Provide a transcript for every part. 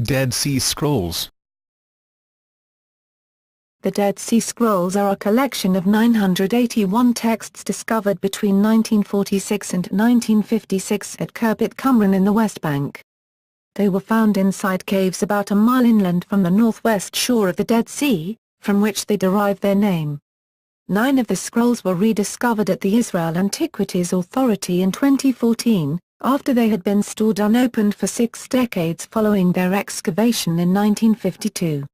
Dead Sea Scrolls. The Dead Sea Scrolls are a collection of 981 texts discovered between 1946 and 1956 at Khirbet Qumran in the West Bank. They were found inside caves about a mile inland from the northwest shore of the Dead Sea, from which they derive their name. 9 of the scrolls were rediscovered at the Israel Antiquities Authority in 2014, after they had been stored unopened for 6 decades following their excavation in 1952.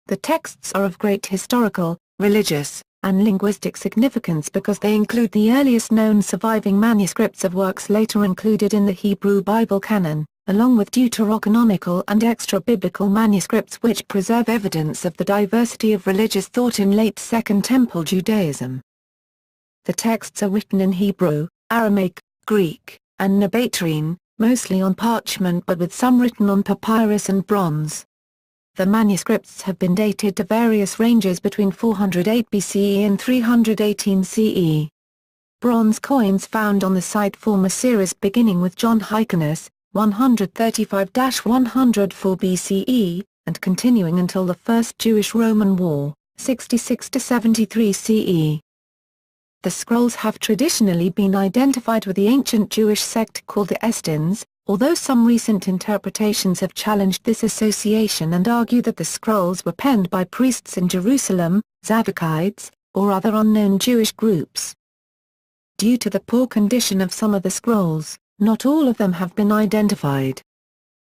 The texts are of great historical, religious, and linguistic significance because they include the earliest known surviving manuscripts of works later included in the Hebrew Bible canon, along with deuterocanonical and extra-biblical manuscripts which preserve evidence of the diversity of religious thought in late Second Temple Judaism. The texts are written in Hebrew, Aramaic, Greek, and Nabatean, mostly on parchment but with some written on papyrus and bronze. The manuscripts have been dated to various ranges between 408 BCE and 318 CE. Bronze coins found on the site form a series beginning with John Hyrcanus, 135-104 BCE, and continuing until the First Jewish-Roman War, 66-73 CE. The scrolls have traditionally been identified with the ancient Jewish sect called the Essenes, although some recent interpretations have challenged this association and argue that the scrolls were penned by priests in Jerusalem, Zadokites, or other unknown Jewish groups. Due to the poor condition of some of the scrolls, not all of them have been identified.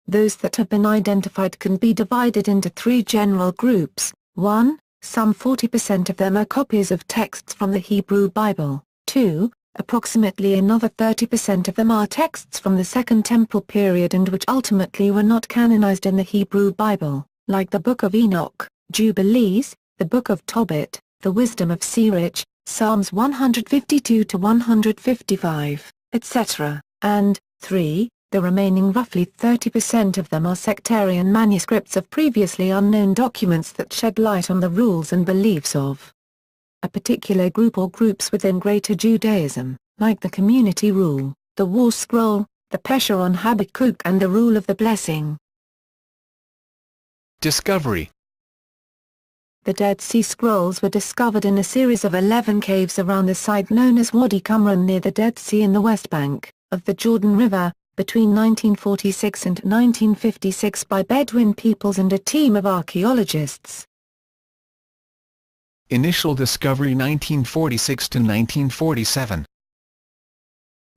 Those that have been identified can be divided into 3 general groups. 1. Some 40% of them are copies of texts from the Hebrew Bible. 2. Approximately another 30% of them are texts from the Second Temple period and which ultimately were not canonized in the Hebrew Bible, like the Book of Enoch, Jubilees, the Book of Tobit, the Wisdom of Sirach, Psalms 152-155, etc., and 3. The remaining roughly 30% of them are sectarian manuscripts of previously unknown documents that shed light on the rules and beliefs of a particular group or groups within Greater Judaism, like the Community Rule, the War Scroll, the Pesher on Habakkuk and the Rule of the Blessing. Discovery. The Dead Sea Scrolls were discovered in a series of 11 caves around the site known as Wadi Qumran near the Dead Sea in the West Bank of the Jordan River, between 1946 and 1956 by Bedouin peoples and a team of archaeologists. Initial discovery 1946 to 1947.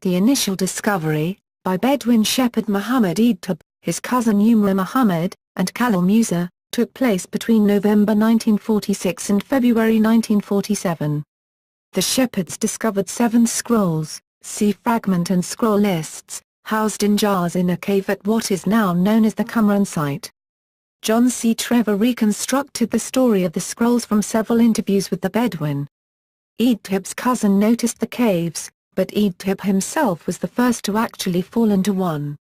The initial discovery, by Bedouin shepherd Muhammad Eidtub, his cousin Umar Muhammad, and Khalil Musa, took place between November 1946 and February 1947. The shepherds discovered 7 scrolls, see fragment and scroll lists, housed in jars in a cave at what is now known as the Qumran site. John C. Trevor reconstructed the story of the scrolls from several interviews with the Bedouin. Eidtub's cousin noticed the caves, but Eidtub himself was the first to actually fall into one.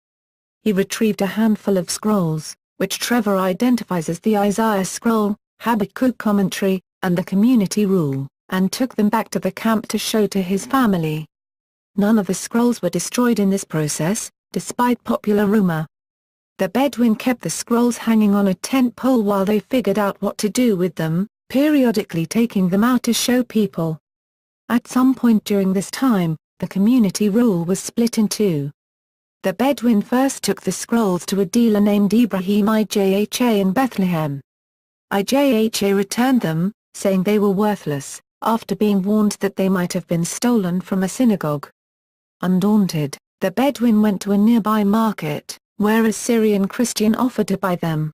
He retrieved a handful of scrolls, which Trevor identifies as the Isaiah Scroll, Habakkuk Commentary, and the Community Rule, and took them back to the camp to show to his family. None of the scrolls were destroyed in this process, despite popular rumor. The Bedouin kept the scrolls hanging on a tent pole while they figured out what to do with them, periodically taking them out to show people. At some point during this time, the Community Rule was split in 2. The Bedouin first took the scrolls to a dealer named Ibrahim Ijha in Bethlehem. Ijha returned them, saying they were worthless, after being warned that they might have been stolen from a synagogue. Undaunted, the Bedouin went to a nearby market, where a Syrian Christian offered to buy them.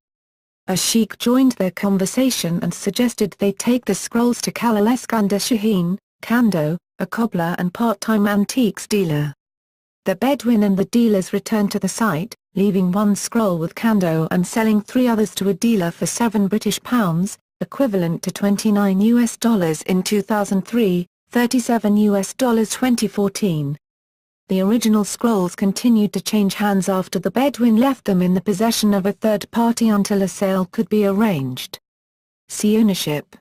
A sheikh joined their conversation and suggested they take the scrolls to Khalil Eskander Shaheen, Kando, a cobbler and part-time antiques dealer. The Bedouin and the dealers returned to the site, leaving 1 scroll with Kando and selling 3 others to a dealer for £7, equivalent to $29 in 2003, $37 2014. The original scrolls continued to change hands after the Bedouin left them in the possession of a third party until a sale could be arranged. See ownership.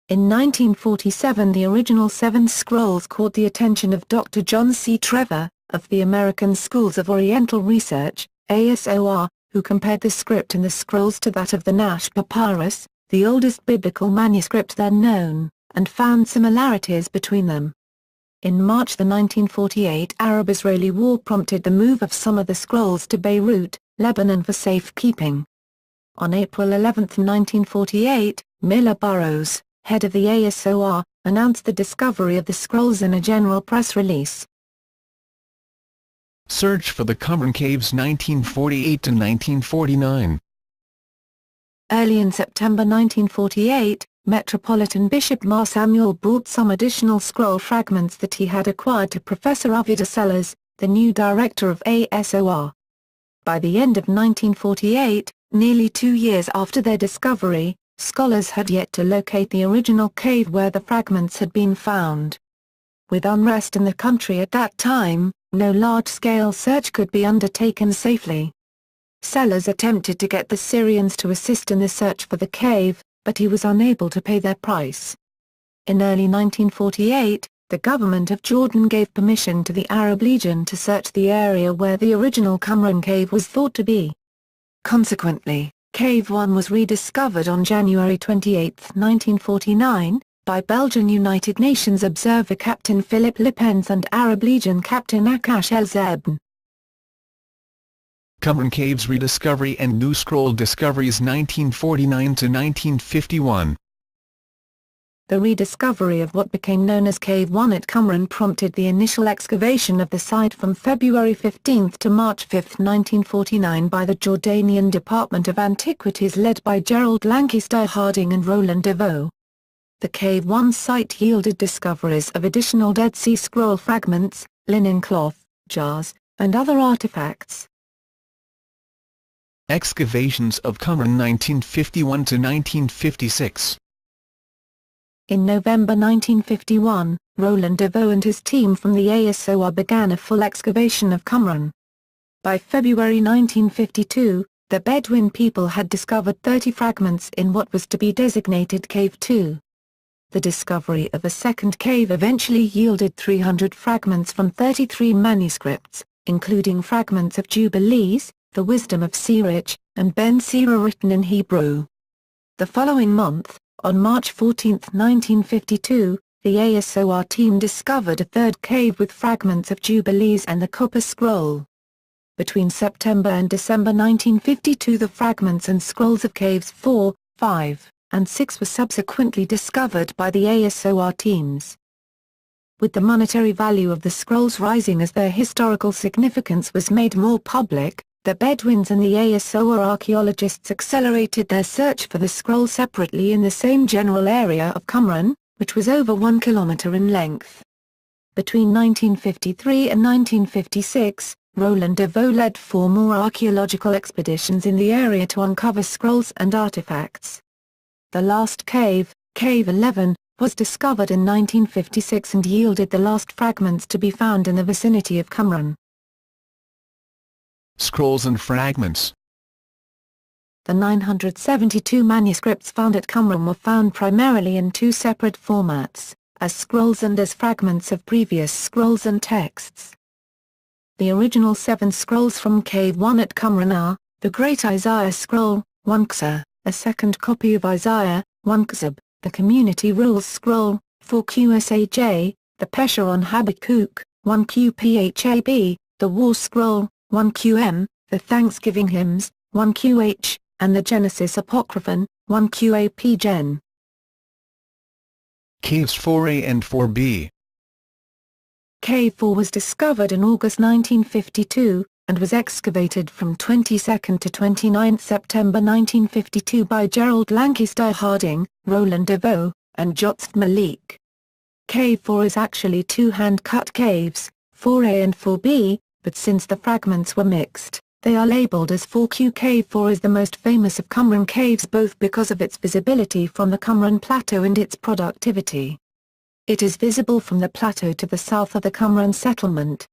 In 1947 the original 7 scrolls caught the attention of Dr. John C. Trevor, of the American Schools of Oriental Research, ASOR, who compared the script in the scrolls to that of the Nash Papyrus, the oldest biblical manuscript then known, and found similarities between them. In March the 1948 Arab-Israeli War prompted the move of some of the scrolls to Beirut, Lebanon for safekeeping. On April 11, 1948, Miller Burroughs, head of the ASOR, announced the discovery of the scrolls in a general press release. Search for the Qumran Caves 1948 to 1949. Early in September 1948, Metropolitan Bishop Mar Samuel brought some additional scroll fragments that he had acquired to Professor Avida Sellers, the new director of ASOR. By the end of 1948, nearly 2 years after their discovery, scholars had yet to locate the original cave where the fragments had been found. With unrest in the country at that time, no large-scale search could be undertaken safely. Sellers attempted to get the Syrians to assist in the search for the cave, but he was unable to pay their price. In early 1948, the government of Jordan gave permission to the Arab Legion to search the area where the original Qumran cave was thought to be. Consequently, Cave 1 was rediscovered on January 28, 1949, by Belgian United Nations observer Captain Philip Lippens and Arab Legion Captain Akash El-Zebn. Qumran Caves rediscovery and new scroll discoveries 1949 to 1951. The rediscovery of what became known as Cave 1 at Qumran prompted the initial excavation of the site from February 15 to March 5, 1949 by the Jordanian Department of Antiquities led by Gerald Lancaster Harding and Roland DeVoe. The Cave 1 site yielded discoveries of additional Dead Sea Scroll fragments, linen cloth, jars, and other artifacts. Excavations of Qumran 1951 to 1956. In November 1951, Roland DeVoe and his team from the ASOR began a full excavation of Qumran. By February 1952, the Bedouin people had discovered 30 fragments in what was to be designated Cave 2. The discovery of a second cave eventually yielded 300 fragments from 33 manuscripts, including fragments of Jubilees, the Wisdom of Sirach, and Ben Sira written in Hebrew. The following month, on March 14, 1952, the ASOR team discovered a third cave with fragments of Jubilees and the Copper Scroll. Between September and December 1952 the fragments and scrolls of Caves 4, 5, and 6 were subsequently discovered by the ASOR teams. With the monetary value of the scrolls rising as their historical significance was made more public, the Bedouins and the ASOR archaeologists accelerated their search for the scroll separately in the same general area of Qumran, which was over 1 kilometer in length. Between 1953 and 1956, Roland DeVoe led 4 more archaeological expeditions in the area to uncover scrolls and artifacts. The last cave, Cave 11, was discovered in 1956 and yielded the last fragments to be found in the vicinity of Qumran. Scrolls and fragments. The 972 manuscripts found at Qumran were found primarily in 2 separate formats, as scrolls and as fragments of previous scrolls and texts. The original 7 scrolls from Cave 1 at Qumran are, the Great Isaiah Scroll, 1 Qsa, a second copy of Isaiah, 1 Qzab, the Community Rules Scroll, 4 Qsaj, the Pesher on Habakkuk, 1 Qphab, the War Scroll, 1 Qm, the Thanksgiving Hymns, 1 Qh, and the Genesis Apocryphon, 1 Qap Gen. Caves 4A and 4B. Cave 4 was discovered in August 1952, and was excavated from 22 to 29 September 1952 by Gerald Lancaster Harding, Roland DeVoe, and Jotst Malik. Cave 4 is actually 2 hand-cut caves, 4A and 4B, but since the fragments were mixed, they are labeled as 4Q. Cave 4 is the most famous of Qumran caves both because of its visibility from the Qumran Plateau and its productivity. It is visible from the plateau to the south of the Qumran settlement.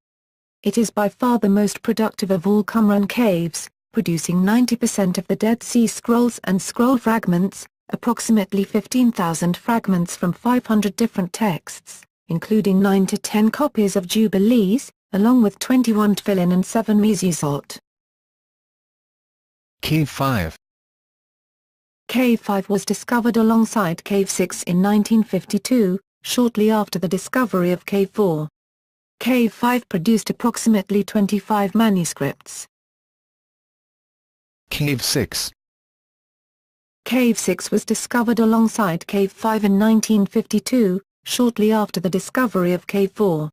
It is by far the most productive of all Qumran caves, producing 90% of the Dead Sea Scrolls and scroll fragments, approximately 15,000 fragments from 500 different texts, including 9 to 10 copies of Jubilees, along with 21 Tefillin and 7 Mezuzot. Cave 5. Cave 5 was discovered alongside Cave 6 in 1952, shortly after the discovery of Cave 4. Cave 5 produced approximately 25 manuscripts. Cave 6. Cave 6 was discovered alongside Cave 5 in 1952, shortly after the discovery of Cave 4.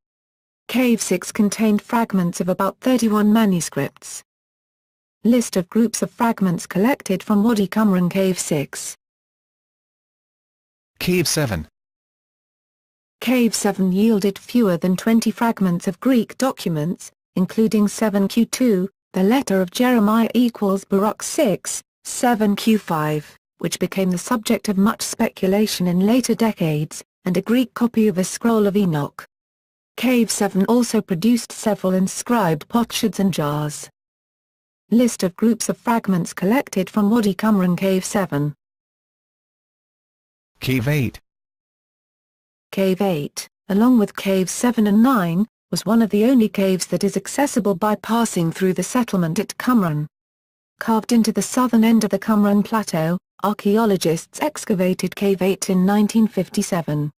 Cave 6 contained fragments of about 31 manuscripts. List of groups of fragments collected from Wadi Qumran Cave 6. Cave 7. Cave 7 yielded fewer than 20 fragments of Greek documents, including 7Q2, the letter of Jeremiah equals Baruch 6, 7Q5, which became the subject of much speculation in later decades, and a Greek copy of a scroll of Enoch. Cave 7 also produced several inscribed potsherds and jars. List of groups of fragments collected from Wadi Qumran Cave 7. Cave 8. Cave 8, along with Caves 7 and 9, was one of the only caves that is accessible by passing through the settlement at Qumran. Carved into the southern end of the Qumran Plateau, archaeologists excavated Cave 8 in 1957.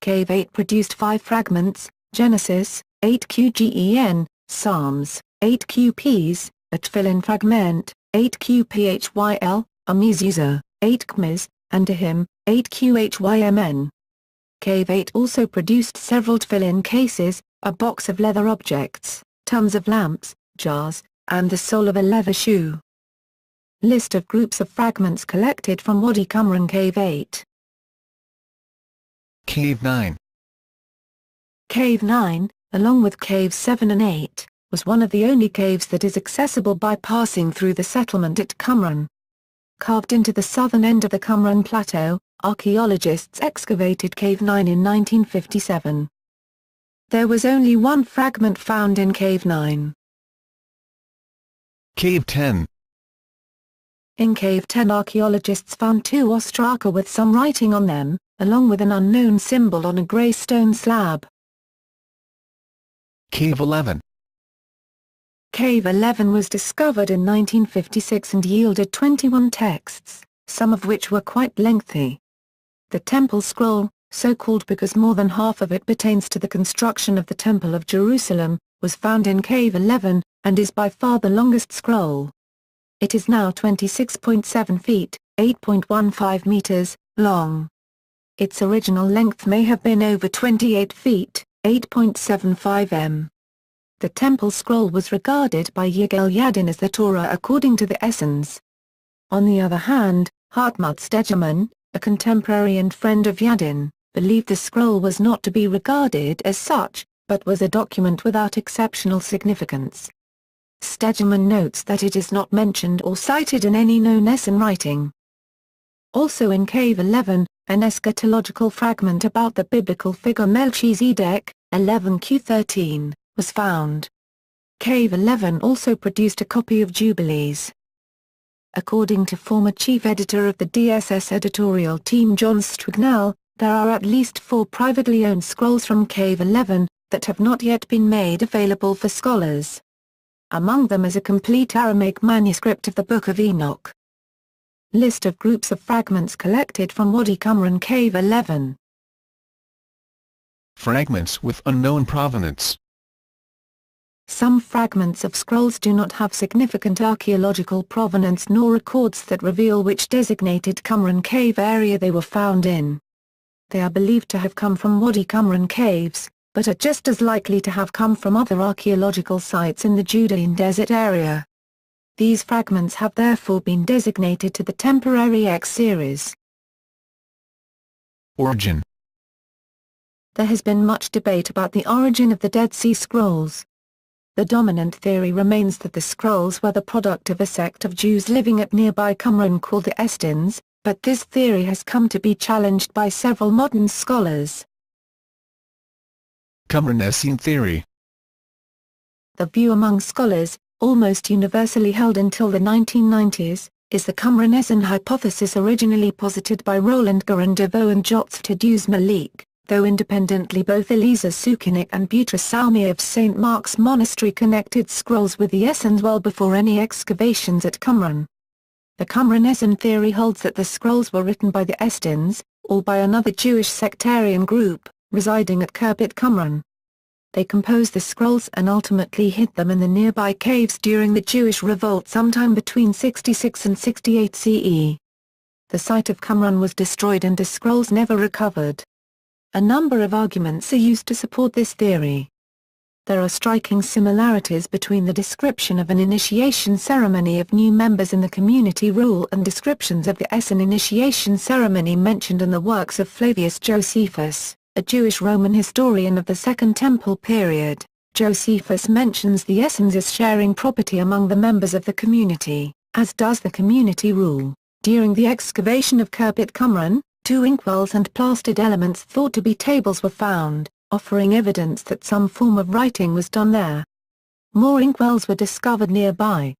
Cave 8 produced 5 fragments: Genesis, 8 QGEN, Psalms, 8 QPs, a Tefillin fragment, 8 QPHYL, a Mezuzah, 8 Qmiz, and a hymn, 8 QHYMN. Cave 8 also produced several Tefillin cases, a box of leather objects, tons of lamps, jars, and the sole of a leather shoe. List of groups of fragments collected from Wadi Qumran Cave 8. Cave 9. Cave 9, along with Caves 7 and 8, was one of the only caves that is accessible by passing through the settlement at Qumran. Carved into the southern end of the Qumran Plateau, archaeologists excavated Cave 9 in 1957. There was only one fragment found in Cave 9. Cave 10. In Cave 10, archaeologists found 2 ostraka with some writing on them, along with an unknown symbol on a grey stone slab. Cave 11. Cave 11 was discovered in 1956 and yielded 21 texts, some of which were quite lengthy. The Temple Scroll, so called because more than half of it pertains to the construction of the Temple of Jerusalem, was found in Cave 11, and is by far the longest scroll. It is now 26.7 feet, 8.15 meters, long. Its original length may have been over 28 feet, 8.75 m. The Temple Scroll was regarded by Yigal Yadin as the Torah according to the Essenes. On the other hand, Hartmut Stegeman, a contemporary and friend of Yadin, believed the scroll was not to be regarded as such, but was a document without exceptional significance. Stegeman notes that it is not mentioned or cited in any known Essene writing. Also in Cave 11, an eschatological fragment about the biblical figure Melchizedek, 11Q13, was found. Cave 11 also produced a copy of Jubilees. According to former chief editor of the DSS editorial team John Strugnell, there are at least 4 privately owned scrolls from Cave 11, that have not yet been made available for scholars. Among them is a complete Aramaic manuscript of the Book of Enoch. List of groups of fragments collected from Wadi Qumran Cave 11. Fragments with unknown provenance. Some fragments of scrolls do not have significant archaeological provenance nor records that reveal which designated Qumran cave area they were found in. They are believed to have come from Wadi Qumran caves, but are just as likely to have come from other archaeological sites in the Judean desert area. These fragments have therefore been designated to the temporary X series. Origin. There has been much debate about the origin of the Dead Sea Scrolls. The dominant theory remains that the scrolls were the product of a sect of Jews living at nearby Qumran called the Essenes, but this theory has come to be challenged by several modern scholars. Qumran Essene theory. The view among scholars, almost universally held until the 1990s, is the Qumran Essene hypothesis originally posited by Roland Garandavo and Jotz Taduz Malik, Though independently both Eliezer Sukenik and Butra Salmi of St. Mark's Monastery connected scrolls with the Essens well before any excavations at Qumran. The Qumran Essen theory holds that the scrolls were written by the Essenes, or by another Jewish sectarian group, residing at Kirbet Qumran. They composed the scrolls and ultimately hid them in the nearby caves during the Jewish revolt sometime between 66 and 68 CE. The site of Qumran was destroyed and the scrolls never recovered. A number of arguments are used to support this theory. There are striking similarities between the description of an initiation ceremony of new members in the community rule and descriptions of the Essen initiation ceremony mentioned in the works of Flavius Josephus, a Jewish Roman historian of the Second Temple period. Josephus mentions the Essens as sharing property among the members of the community, as does the community rule. During the excavation of Kirbet Qumran, 2 inkwells and plastered elements thought to be tables were found, offering evidence that some form of writing was done there. More inkwells were discovered nearby.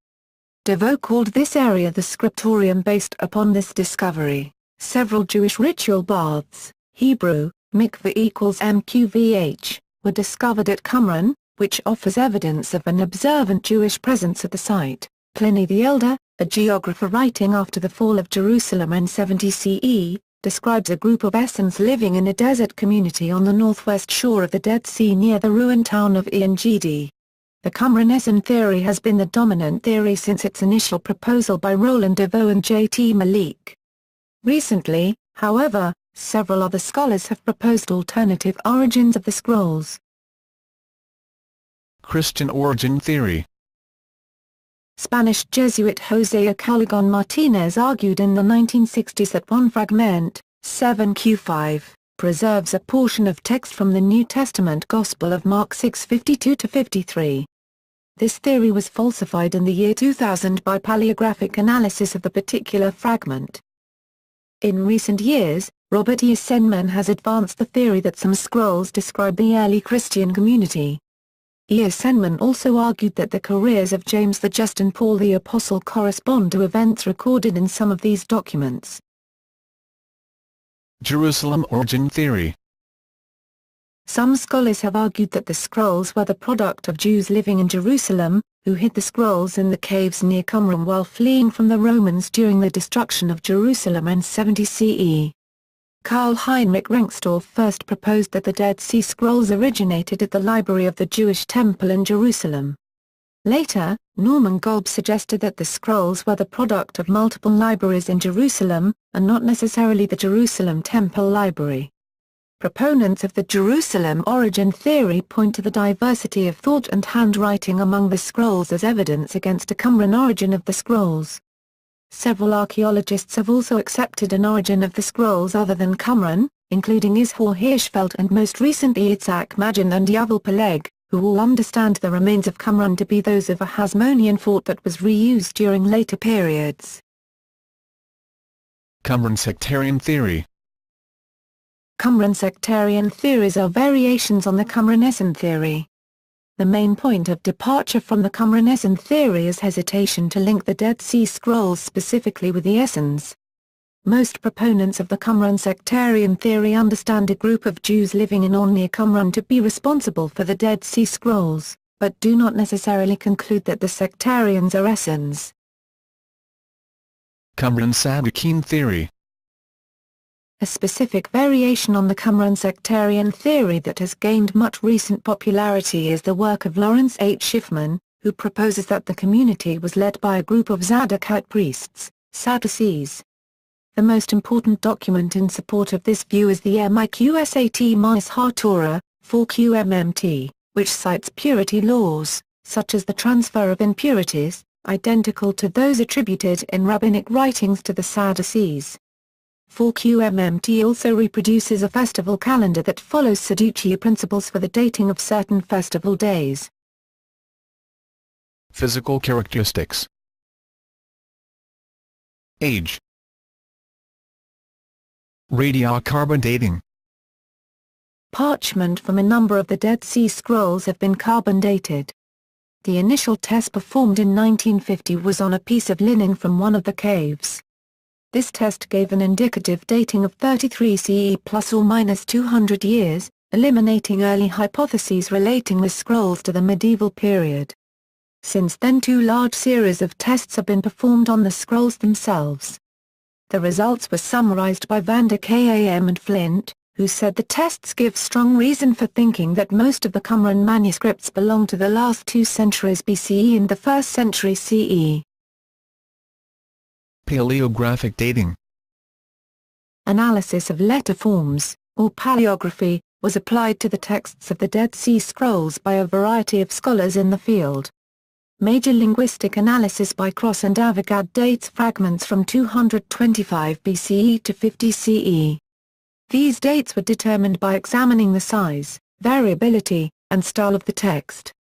DeVoe called this area the scriptorium based upon this discovery. Several Jewish ritual baths, Hebrew, mikveh equals mqvh, were discovered at Qumran, which offers evidence of an observant Jewish presence at the site. Pliny the Elder, a geographer writing after the fall of Jerusalem in 70 CE, describes a group of Essens living in a desert community on the northwest shore of the Dead Sea near the ruined town of En-Gedi. The Qumran Essen theory has been the dominant theory since its initial proposal by Roland DeVoe and J.T. Malik. Recently, however, several other scholars have proposed alternative origins of the scrolls. Christian origin theory. Spanish Jesuit José Acalagon Martinez argued in the 1960s that one fragment, 7q5, preserves a portion of text from the New Testament Gospel of Mark 6:52-53. This theory was falsified in the year 2000 by paleographic analysis of the particular fragment. In recent years, Robert E. Senman has advanced the theory that some scrolls describe the early Christian community. E. Senman also argued that the careers of James the Just and Paul the Apostle correspond to events recorded in some of these documents. Jerusalem origin theory. Some scholars have argued that the scrolls were the product of Jews living in Jerusalem, who hid the scrolls in the caves near Qumran while fleeing from the Romans during the destruction of Jerusalem in 70 CE. Karl Heinrich Rengstorff first proposed that the Dead Sea Scrolls originated at the library of the Jewish Temple in Jerusalem. Later, Norman Golb suggested that the scrolls were the product of multiple libraries in Jerusalem, and not necessarily the Jerusalem Temple Library. Proponents of the Jerusalem origin theory point to the diversity of thought and handwriting among the scrolls as evidence against a Qumran origin of the scrolls. Several archaeologists have also accepted an origin of the scrolls other than Qumran, including Ishor Hirschfeld and most recently Itzhak Magin and Yuval Peleg, who all understand the remains of Qumran to be those of a Hasmonean fort that was reused during later periods. Qumran sectarian theory. Qumran sectarian theories are variations on the Qumran Essen theory. The main point of departure from the Qumran Essen theory is hesitation to link the Dead Sea Scrolls specifically with the Essens. Most proponents of the Qumran sectarian theory understand a group of Jews living in or near Qumran to be responsible for the Dead Sea Scrolls, but do not necessarily conclude that the sectarians are Essens. Qumran Sadducean theory. A specific variation on the Qumran sectarian theory that has gained much recent popularity is the work of Lawrence H. Schiffman, who proposes that the community was led by a group of Zadokite priests, Sadducees. The most important document in support of this view is the Miqsat-HaTorah, 4QMMT, which cites purity laws, such as the transfer of impurities, identical to those attributed in rabbinic writings to the Sadducees. 4QMMT also reproduces a festival calendar that follows Sadducee principles for the dating of certain festival days. Physical characteristics. Age. Radiocarbon dating. Parchment from a number of the Dead Sea Scrolls have been carbon dated. The initial test performed in 1950 was on a piece of linen from one of the caves. This test gave an indicative dating of 33 CE plus or minus 200 years, eliminating early hypotheses relating the scrolls to the medieval period. Since then, two large series of tests have been performed on the scrolls themselves. The results were summarized by van der Kam and Flint, who said the tests give strong reason for thinking that most of the Qumran manuscripts belong to the last 2 centuries BCE and the 1st century CE. Paleographic dating. Analysis of letter forms, or paleography, was applied to the texts of the Dead Sea Scrolls by a variety of scholars in the field. Major linguistic analysis by Cross and Avogadro dates fragments from 225 BCE to 50 CE. These dates were determined by examining the size, variability, and style of the text.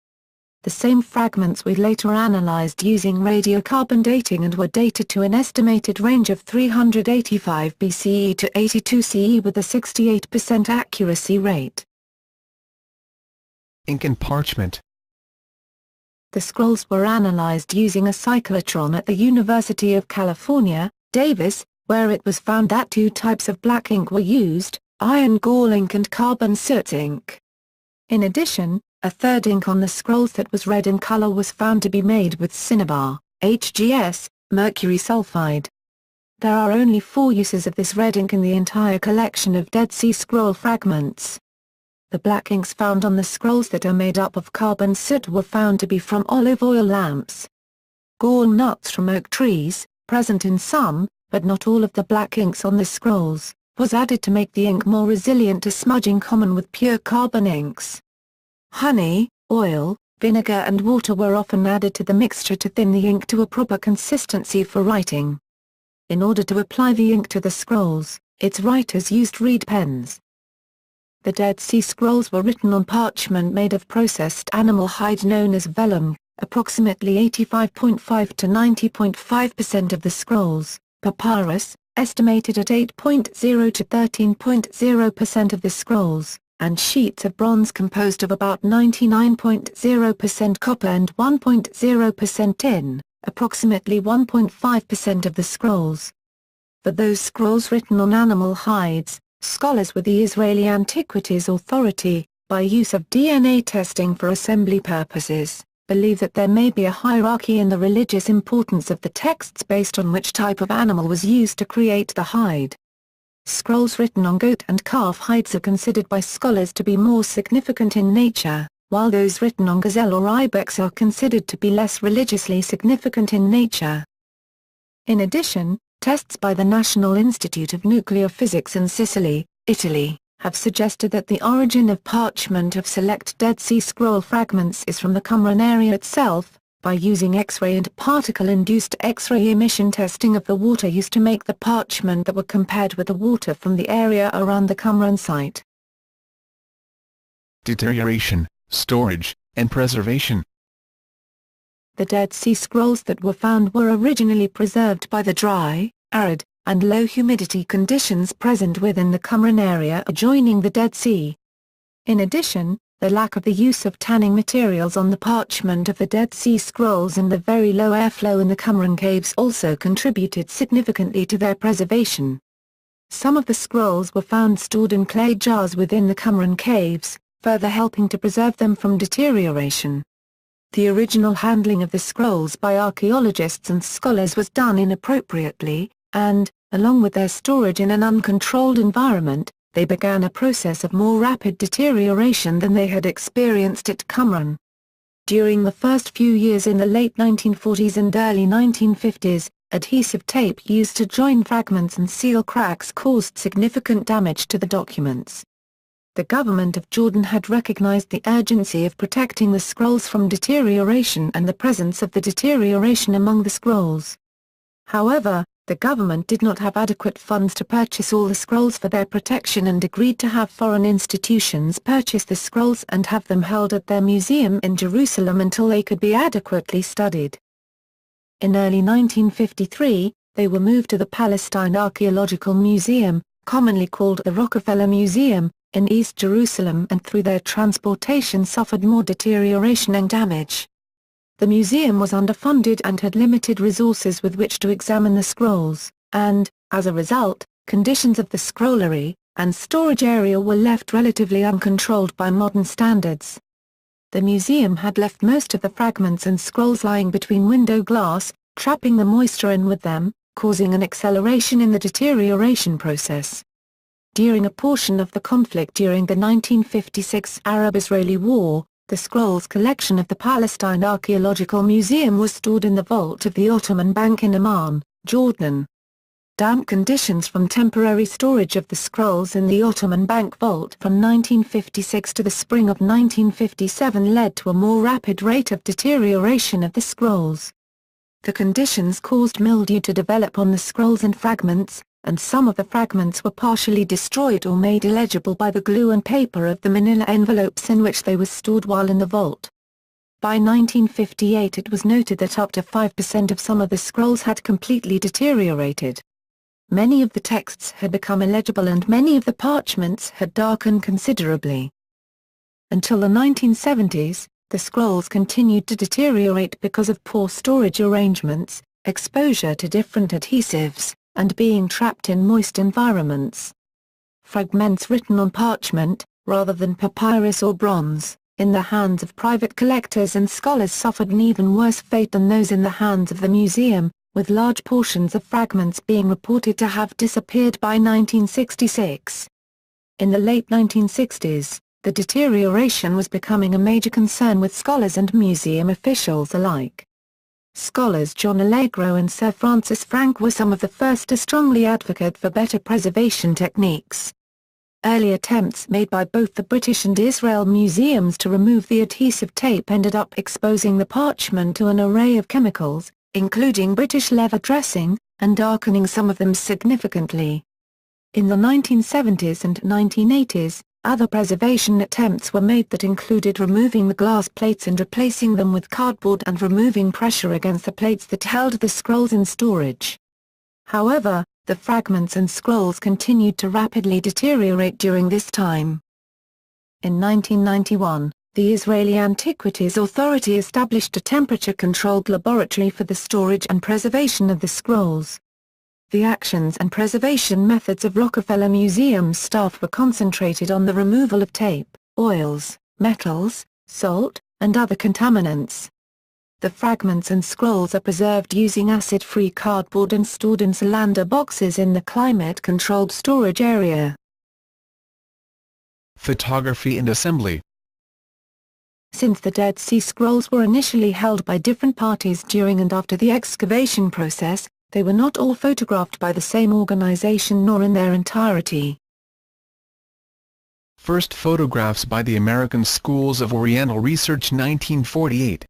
The same fragments were later analyzed using radiocarbon dating and were dated to an estimated range of 385 BCE to 82 CE with a 68% accuracy rate. Ink and parchment. The scrolls were analyzed using a cyclotron at the University of California, Davis, where it was found that 2 types of black ink were used, iron gall ink and carbon soot ink. In addition, a third ink on the scrolls that was red in color was found to be made with cinnabar, HGS, mercury sulfide. There are only 4 uses of this red ink in the entire collection of Dead Sea Scroll fragments. The black inks found on the scrolls that are made up of carbon soot were found to be from olive oil lamps. Gall nuts from oak trees, present in some, but not all of the black inks on the scrolls, was added to make the ink more resilient to smudging common with pure carbon inks. Honey, oil, vinegar and water were often added to the mixture to thin the ink to a proper consistency for writing. In order to apply the ink to the scrolls, its writers used reed pens. The Dead Sea Scrolls were written on parchment made of processed animal hide known as vellum, approximately 85.5 to 90.5% of the scrolls, papyrus, estimated at 8.0 to 13.0% of the scrolls, and sheets of bronze composed of about 99.0% copper and 1.0% tin, approximately 1.5% of the scrolls. For those scrolls written on animal hides, scholars with the Israeli Antiquities Authority, by use of DNA testing for assembly purposes, believe that there may be a hierarchy in the religious importance of the texts based on which type of animal was used to create the hide. Scrolls written on goat and calf hides are considered by scholars to be more significant in nature, while those written on gazelle or ibex are considered to be less religiously significant in nature. In addition, tests by the National Institute of Nuclear Physics in Sicily, Italy, have suggested that the origin of parchment of select Dead Sea Scroll fragments is from the Qumran area itself, by using X-ray and particle-induced X-ray emission testing of the water used to make the parchment that were compared with the water from the area around the Qumran site. Deterioration, storage, and preservation. The Dead Sea Scrolls that were found were originally preserved by the dry, arid, and low humidity conditions present within the Qumran area adjoining the Dead Sea. In addition, the lack of the use of tanning materials on the parchment of the Dead Sea Scrolls and the very low airflow in the Qumran caves also contributed significantly to their preservation. Some of the scrolls were found stored in clay jars within the Qumran caves, further helping to preserve them from deterioration. The original handling of the scrolls by archaeologists and scholars was done inappropriately, and, along with their storage in an uncontrolled environment, they began a process of more rapid deterioration than they had experienced at Qumran. During the first few years in the late 1940s and early 1950s, adhesive tape used to join fragments and seal cracks caused significant damage to the documents. The government of Jordan had recognized the urgency of protecting the scrolls from deterioration and the presence of the deterioration among the scrolls. However, the government did not have adequate funds to purchase all the scrolls for their protection and agreed to have foreign institutions purchase the scrolls and have them held at their museum in Jerusalem until they could be adequately studied. In early 1953, they were moved to the Palestine Archaeological Museum, commonly called the Rockefeller Museum, in East Jerusalem, and through their transportation suffered more deterioration and damage. The museum was underfunded and had limited resources with which to examine the scrolls, and, As a result, conditions of the scrollery and storage area were left relatively uncontrolled by modern standards. The museum had left most of the fragments and scrolls lying between window glass, trapping the moisture in with them, causing an acceleration in the deterioration process. During a portion of the conflict during the 1956 Arab-Israeli War, the scrolls collection of the Palestine Archaeological Museum was stored in the vault of the Ottoman Bank in Amman, Jordan. Damp conditions from temporary storage of the scrolls in the Ottoman Bank vault from 1956 to the spring of 1957 led to a more rapid rate of deterioration of the scrolls. The conditions caused mildew to develop on the scrolls and fragments, and some of the fragments were partially destroyed or made illegible by the glue and paper of the manila envelopes in which they were stored while in the vault. By 1958 it was noted that up to 5% of some of the scrolls had completely deteriorated. Many of the texts had become illegible and many of the parchments had darkened considerably. Until the 1970s, the scrolls continued to deteriorate because of poor storage arrangements, exposure to different adhesives, and being trapped in moist environments. Fragments written on parchment, rather than papyrus or bronze, in the hands of private collectors and scholars suffered an even worse fate than those in the hands of the museum, with large portions of fragments being reported to have disappeared by 1966. In the late 1960s, the deterioration was becoming a major concern with scholars and museum officials alike. Scholars John Allegro and Sir Francis Frank were some of the first to strongly advocate for better preservation techniques. Early attempts made by both the British and Israel museums to remove the adhesive tape ended up exposing the parchment to an array of chemicals, including British leather dressing, and darkening some of them significantly. In the 1970s and 1980s, other preservation attempts were made that included removing the glass plates and replacing them with cardboard and removing pressure against the plates that held the scrolls in storage. However, the fragments and scrolls continued to rapidly deteriorate during this time. In 1991, the Israeli Antiquities Authority established a temperature-controlled laboratory for the storage and preservation of the scrolls. The actions and preservation methods of Rockefeller Museum staff were concentrated on the removal of tape, oils, metals, salt, and other contaminants. The fragments and scrolls are preserved using acid-free cardboard and stored in cylinder boxes in the climate-controlled storage area. Photography and assembly. Since the Dead Sea Scrolls were initially held by different parties during and after the excavation process, they were not all photographed by the same organization nor in their entirety. First photographs by the American Schools of Oriental Research 1948.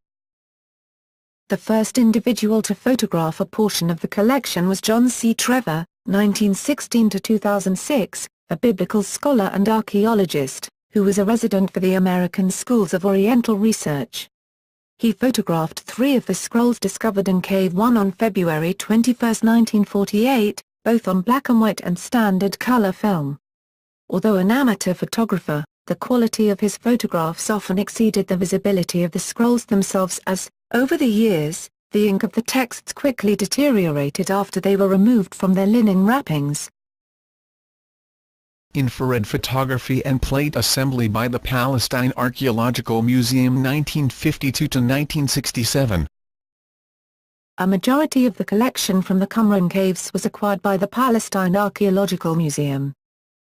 The first individual to photograph a portion of the collection was John C. Trevor, 1916–2006, a biblical scholar and archaeologist, who was a resident for the American Schools of Oriental Research. He photographed 3 of the scrolls discovered in Cave 1 on February 21, 1948, both on black and white and standard color film. Although an amateur photographer, the quality of his photographs often exceeded the visibility of the scrolls themselves as, over the years, the ink of the texts quickly deteriorated after they were removed from their linen wrappings. Infrared photography and plate assembly by the Palestine Archaeological Museum 1952–1967. A majority of the collection from the Qumran caves was acquired by the Palestine Archaeological Museum.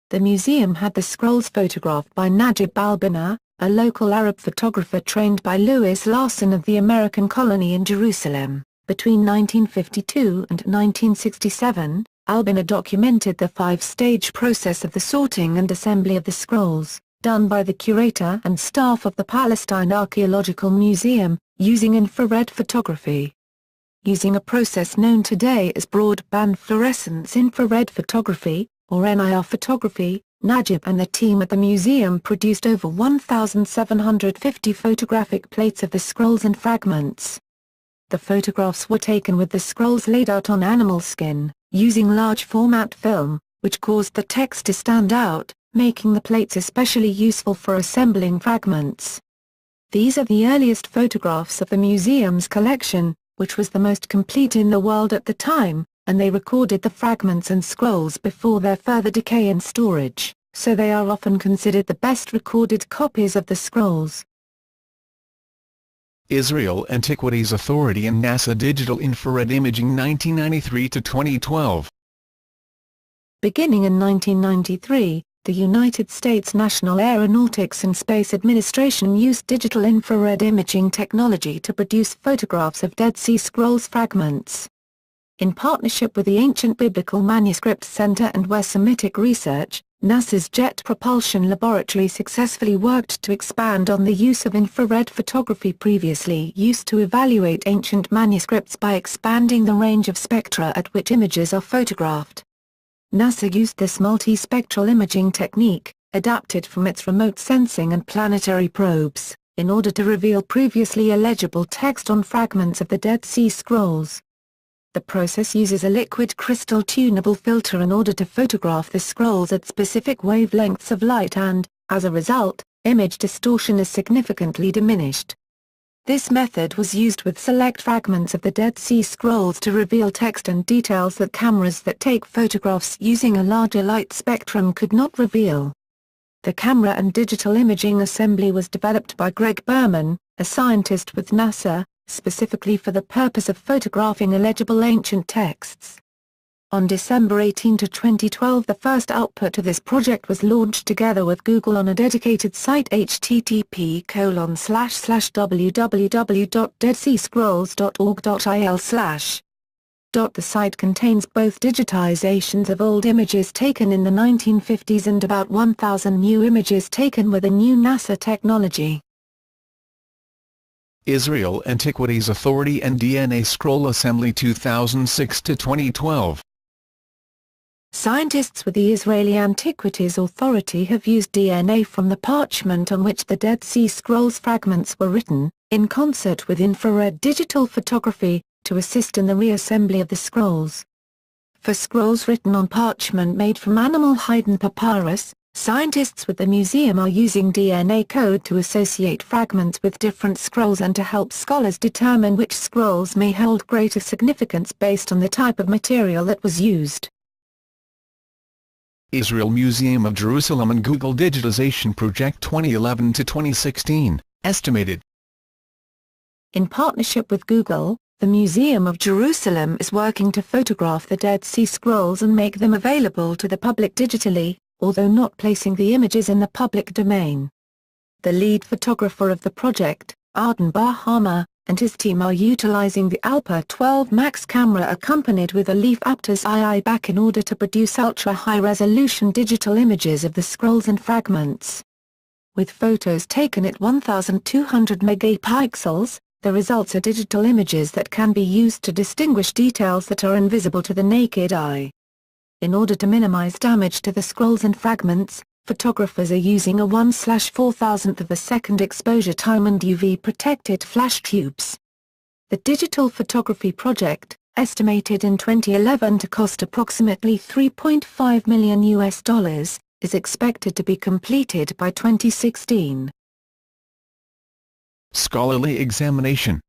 The museum had the scrolls photographed by Najib Albina, a local Arab photographer trained by Louis Larson of the American colony in Jerusalem. Between 1952 and 1967, Albina documented the 5-stage process of the sorting and assembly of the scrolls, done by the curator and staff of the Palestine Archaeological Museum, using infrared photography. Using a process known today as broadband fluorescence infrared photography, or NIR photography, Najib and the team at the museum produced over 1,750 photographic plates of the scrolls and fragments. The photographs were taken with the scrolls laid out on animal skin, using large format film, which caused the text to stand out, making the plates especially useful for assembling fragments. These are the earliest photographs of the museum's collection, which was the most complete in the world at the time, and they recorded the fragments and scrolls before their further decay and storage, so they are often considered the best recorded copies of the scrolls. Israel Antiquities Authority and NASA Digital Infrared Imaging 1993 to 2012. Beginning in 1993, the United States National Aeronautics and Space Administration used digital infrared imaging technology to produce photographs of Dead Sea Scrolls fragments. In partnership with the Ancient Biblical Manuscript Center and West Semitic Research, NASA's Jet Propulsion Laboratory successfully worked to expand on the use of infrared photography previously used to evaluate ancient manuscripts by expanding the range of spectra at which images are photographed. NASA used this multispectral imaging technique, adapted from its remote sensing and planetary probes, in order to reveal previously illegible text on fragments of the Dead Sea Scrolls. The process uses a liquid crystal tunable filter in order to photograph the scrolls at specific wavelengths of light and, as a result, image distortion is significantly diminished. This method was used with select fragments of the Dead Sea Scrolls to reveal text and details that cameras that take photographs using a larger light spectrum could not reveal. The camera and digital imaging assembly was developed by Greg Berman, a scientist with NASA, specifically for the purpose of photographing illegible ancient texts. On December 18, 2012, the first output of this project was launched together with Google on a dedicated site http://www.deadseascrolls.org.il/. The site contains both digitizations of old images taken in the 1950s and about 1,000 new images taken with a new NASA technology. Israel Antiquities Authority and DNA Scroll Assembly 2006 to 2012. Scientists with the Israeli Antiquities Authority have used DNA from the parchment on which the Dead Sea Scrolls fragments were written, in concert with infrared digital photography, to assist in the reassembly of the scrolls. For scrolls written on parchment made from animal hide and papyrus, scientists with the museum are using DNA code to associate fragments with different scrolls and to help scholars determine which scrolls may hold greater significance based on the type of material that was used. Israel Museum of Jerusalem and Google Digitization Project 2011 to 2016, estimated. In partnership with Google, the Museum of Jerusalem is working to photograph the Dead Sea Scrolls and make them available to the public digitally, although not placing the images in the public domain. The lead photographer of the project, Arden Bahama, and his team are utilizing the Alpha 12 Max camera accompanied with a Leaf Aptus II back in order to produce ultra-high-resolution digital images of the scrolls and fragments. With photos taken at 1,200 megapixels, the results are digital images that can be used to distinguish details that are invisible to the naked eye. In order to minimize damage to the scrolls and fragments, photographers are using a 1/4000th of a second exposure time and UV-protected flash tubes. The digital photography project, estimated in 2011 to cost approximately $3.5 million, is expected to be completed by 2016. Scholarly examination.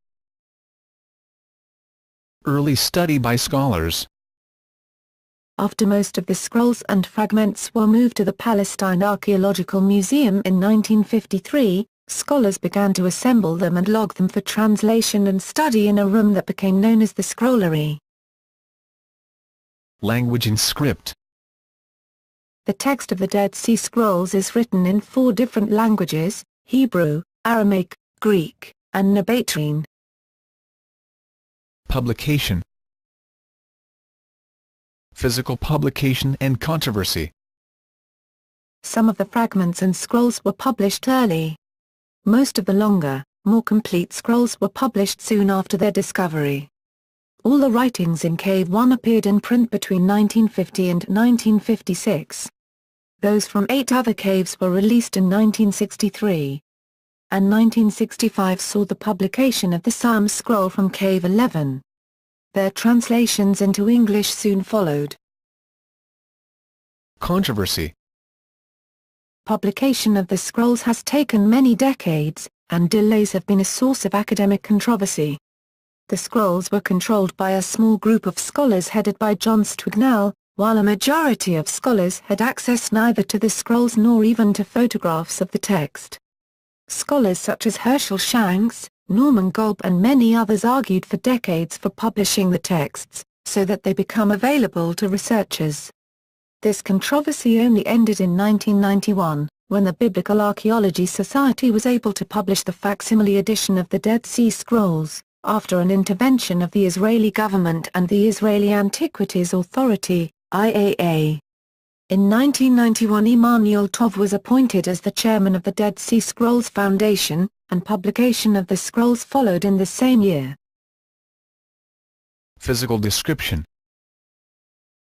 Early study by scholars. After most of the scrolls and fragments were moved to the Palestine Archaeological Museum in 1953, scholars began to assemble them and log them for translation and study in a room that became known as the scrollery. Language and script. The text of the Dead Sea Scrolls is written in 4 different languages: Hebrew, Aramaic, Greek, and Nabatean. Publication. Physical publication and controversy. Some of the fragments and scrolls were published early. Most of the longer, more complete scrolls were published soon after their discovery. All the writings in Cave 1 appeared in print between 1950 and 1956. Those from 8 other caves were released in 1963. And 1965 saw the publication of the Psalm scroll from Cave 11. Their translations into English soon followed. Controversy. Publication of the scrolls has taken many decades, and delays have been a source of academic controversy. The scrolls were controlled by a small group of scholars headed by John Stwignell, while a majority of scholars had access neither to the scrolls nor even to photographs of the text. Scholars such as Herschel Shanks, Norman Golb and many others argued for decades for publishing the texts, so that they become available to researchers. This controversy only ended in 1991, when the Biblical Archaeology Society was able to publish the facsimile edition of the Dead Sea Scrolls, after an intervention of the Israeli government and the Israeli Antiquities Authority, IAA. In 1991 Emanuel Tov was appointed as the chairman of the Dead Sea Scrolls Foundation, and publication of the scrolls followed in the same year. Physical description.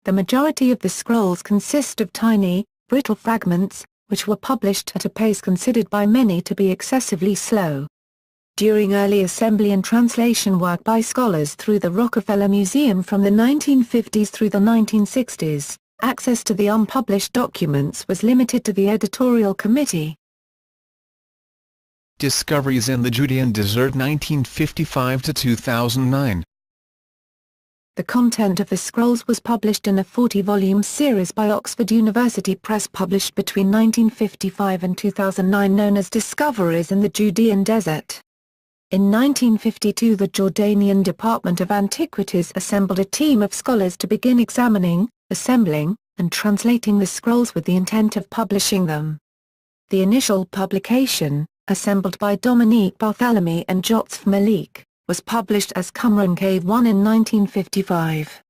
The majority of the scrolls consist of tiny, brittle fragments, which were published at a pace considered by many to be excessively slow. During early assembly and translation work by scholars through the Rockefeller Museum from the 1950s through the 1960s, access to the unpublished documents was limited to the editorial committee. Discoveries in the Judean Desert 1955 to 2009. The content of the scrolls was published in a 40-volume series by Oxford University Press published between 1955 and 2009 known as Discoveries in the Judean Desert. In 1952 the Jordanian Department of Antiquities assembled a team of scholars to begin examining, assembling, and translating the scrolls with the intent of publishing them. The initial publication, assembled by Dominique Barthélemy and Jotzf Malik, was published as Qumran Cave 1 in 1955.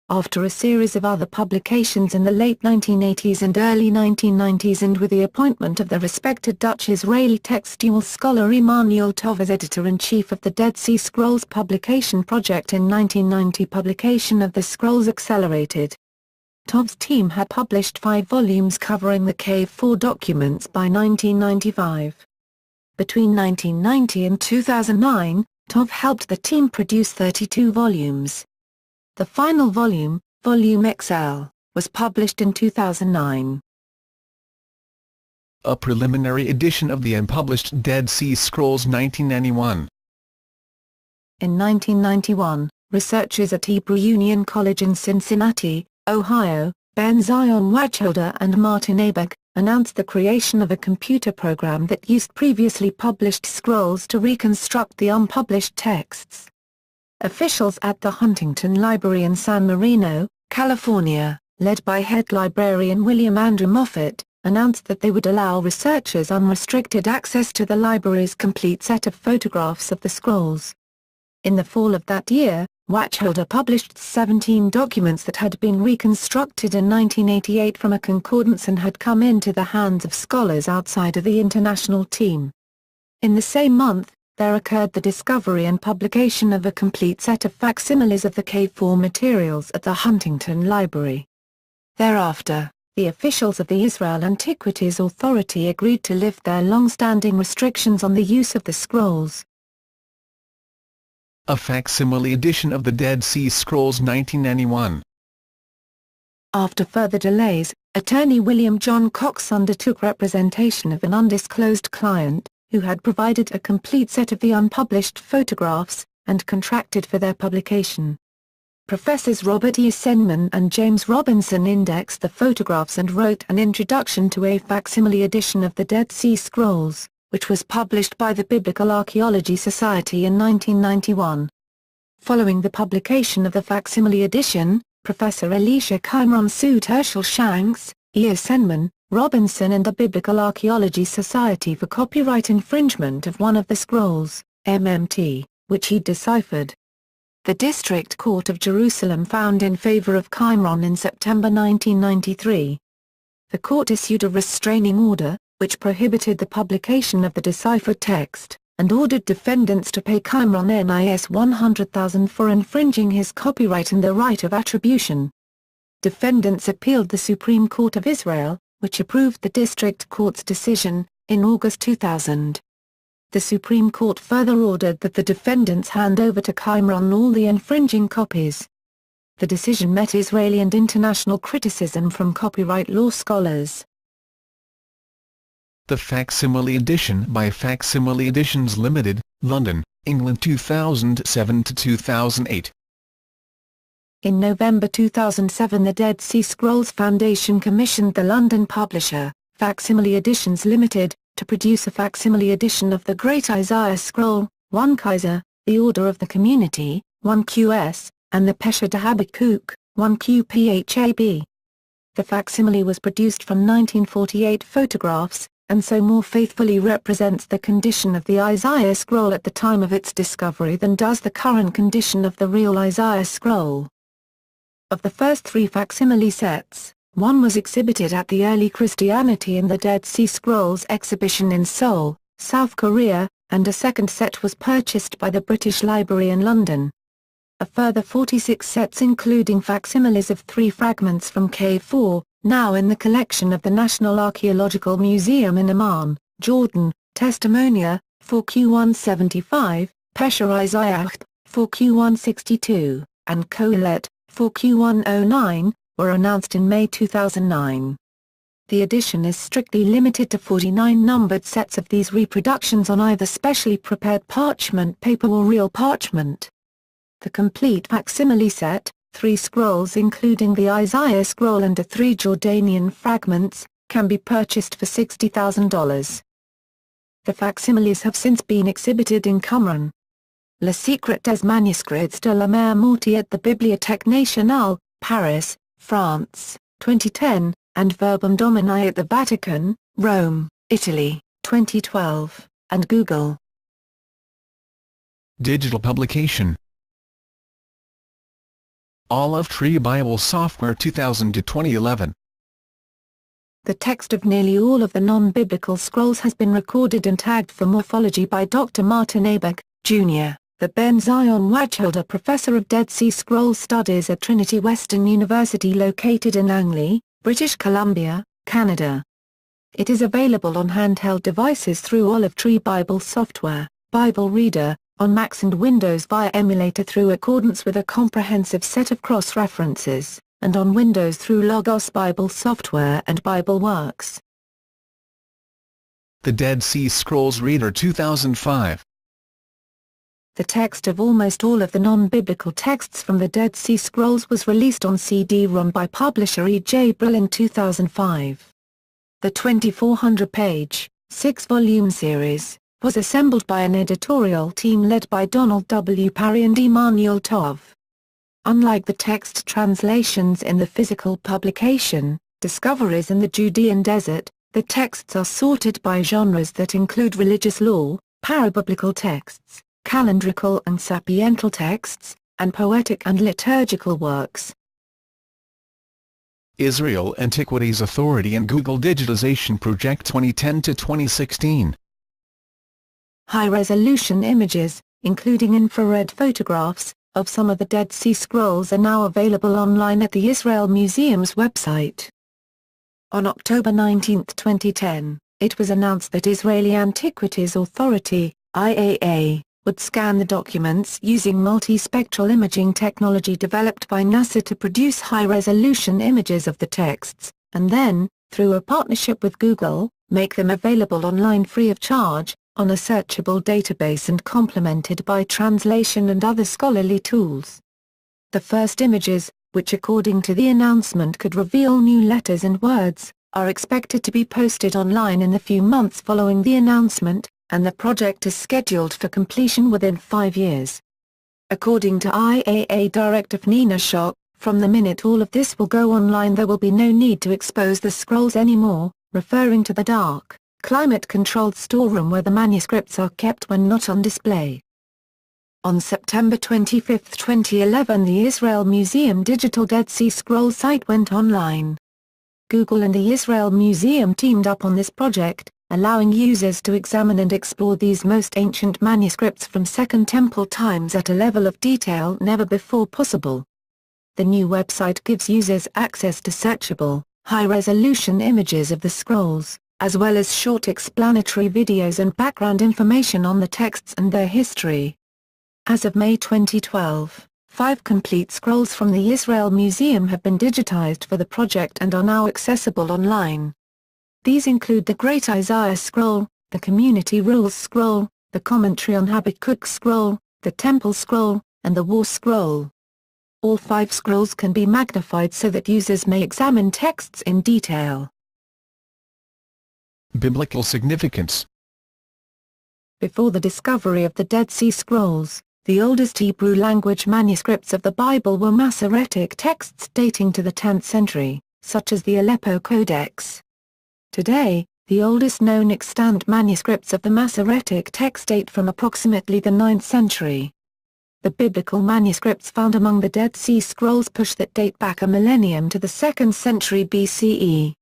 After a series of other publications in the late 1980s and early 1990s and with the appointment of the respected Dutch-Israeli textual scholar Emanuel Tov as editor-in-chief of the Dead Sea Scrolls publication project in 1990 publication of the scrolls accelerated. Tov's team had published 5 volumes covering the Cave 4 documents by 1995. Between 1990 and 2009, Tov helped the team produce 32 volumes. The final volume, Volume XL, was published in 2009. A preliminary edition of the unpublished Dead Sea Scrolls 1991. In 1991, researchers at Hebrew Union College in Cincinnati, Ohio, Ben Zion Wacholder and Martin Abegg, announced the creation of a computer program that used previously published scrolls to reconstruct the unpublished texts. Officials at the Huntington Library in San Marino, California, led by head librarian William Andrew Moffett, announced that they would allow researchers unrestricted access to the library's complete set of photographs of the scrolls. In the fall of that year, Wacholder published 17 documents that had been reconstructed in 1988 from a concordance and had come into the hands of scholars outside of the international team. In the same month, there occurred the discovery and publication of a complete set of facsimiles of the Cave 4 materials at the Huntington Library. Thereafter, the officials of the Israel Antiquities Authority agreed to lift their long-standing restrictions on the use of the scrolls. A facsimile edition of the Dead Sea Scrolls 1991. After further delays, attorney William John Cox undertook representation of an undisclosed client, who had provided a complete set of the unpublished photographs, and contracted for their publication. Professors Robert E. Senman and James Robinson indexed the photographs and wrote an introduction to a facsimile edition of the Dead Sea Scrolls, which was published by the Biblical Archaeology Society in 1991. Following the publication of the facsimile edition, Professor Elisha Qimron sued Herschel Shanks, E. Senman, Robinson and the Biblical Archaeology Society for copyright infringement of one of the scrolls, MMT, which he deciphered. The District Court of Jerusalem found in favor of Qimron in September 1993. The court issued a restraining order, which prohibited the publication of the deciphered text, and ordered defendants to pay Qimron NIS $100,000 for infringing his copyright and the right of attribution. Defendants appealed the Supreme Court of Israel, which approved the district court's decision, in August 2000. The Supreme Court further ordered that the defendants hand over to Qimron all the infringing copies. The decision met Israeli and international criticism from copyright law scholars. The Facsimile Edition by Facsimile Editions Limited, London, England 2007–2008. In November 2007 the Dead Sea Scrolls Foundation commissioned the London publisher, Facsimile Editions Limited, to produce a facsimile edition of the Great Isaiah Scroll, 1 Kaiser, the Order of the Community, 1 QS, and the Pesher de Habakkuk, 1 QPHAB. The facsimile was produced from 1948 photographs, and so more faithfully represents the condition of the Isaiah Scroll at the time of its discovery than does the current condition of the real Isaiah Scroll. Of the first 3 facsimile sets, one was exhibited at the Early Christianity and the Dead Sea Scrolls exhibition in Seoul, South Korea, and a second set was purchased by the British Library in London. A further 46 sets including facsimiles of 3 fragments from Cave 4, now in the collection of the National Archaeological Museum in Amman, Jordan, Testimonia, 4Q175, Pesher Isaiah, 4Q162, and Kohelet, 4Q109, were announced in May 2009. The edition is strictly limited to 49 numbered sets of these reproductions on either specially prepared parchment paper or real parchment. The complete facsimile set, 3 scrolls including the Isaiah scroll and 3 Jordanian fragments, can be purchased for $60,000. The facsimiles have since been exhibited in Qumran, Le Secret des Manuscrits de la Mère Morte at the Bibliothèque Nationale, Paris, France, 2010, and Verbum Domini at the Vatican, Rome, Italy, 2012, and Google. Digital publication. Olive Tree Bible Software 2000–2011. The text of nearly all of the non-biblical scrolls has been recorded and tagged for morphology by Dr. Martin Abegg, Jr., the Ben Zion Wacholder Professor of Dead Sea Scrolls Studies at Trinity Western University located in Langley, British Columbia, Canada. It is available on handheld devices through Olive Tree Bible Software, Bible Reader, on Macs and Windows via emulator through accordance with a comprehensive set of cross-references, and on Windows through Logos Bible Software and BibleWorks. The Dead Sea Scrolls Reader 2005. The text of almost all of the non-biblical texts from the Dead Sea Scrolls was released on CD-ROM by publisher E. J. Brill in 2005. The 2,400-page, 6-volume series, was assembled by an editorial team led by Donald W. Parry and Emanuel Tov. Unlike the text translations in the physical publication, Discoveries in the Judean Desert, the texts are sorted by genres that include religious law, parabiblical texts, calendrical and sapiental texts, and poetic and liturgical works. Israel Antiquities Authority and Google Digitization Project 2010–2016. High-resolution images, including infrared photographs, of some of the Dead Sea Scrolls are now available online at the Israel Museum's website. On October 19, 2010, it was announced that Israeli Antiquities Authority, IAA, would scan the documents using multispectral imaging technology developed by NASA to produce high-resolution images of the texts, and then, through a partnership with Google, make them available online free of charge, on a searchable database and complemented by translation and other scholarly tools. The first images, which according to the announcement could reveal new letters and words, are expected to be posted online in the few months following the announcement, and the project is scheduled for completion within 5 years. According to IAA Director Nina Schock, from the minute all of this will go online there will be no need to expose the scrolls anymore, referring to the dark, climate-controlled storeroom where the manuscripts are kept when not on display. On September 25, 2011 the Israel Museum Digital Dead Sea Scrolls site went online. Google and the Israel Museum teamed up on this project, allowing users to examine and explore these most ancient manuscripts from Second Temple times at a level of detail never before possible. The new website gives users access to searchable, high-resolution images of the scrolls, as well as short explanatory videos and background information on the texts and their history. As of May 2012, 5 complete scrolls from the Israel Museum have been digitized for the project and are now accessible online. These include the Great Isaiah Scroll, the Community Rules Scroll, the Commentary on Habakkuk Scroll, the Temple Scroll, and the War Scroll. All 5 scrolls can be magnified so that users may examine texts in detail. Biblical significance. Before the discovery of the Dead Sea Scrolls, the oldest Hebrew-language manuscripts of the Bible were Masoretic texts dating to the 10th century, such as the Aleppo Codex. Today, the oldest known extant manuscripts of the Masoretic text date from approximately the 9th century. The biblical manuscripts found among the Dead Sea Scrolls push that date back a millennium to the 2nd century BCE.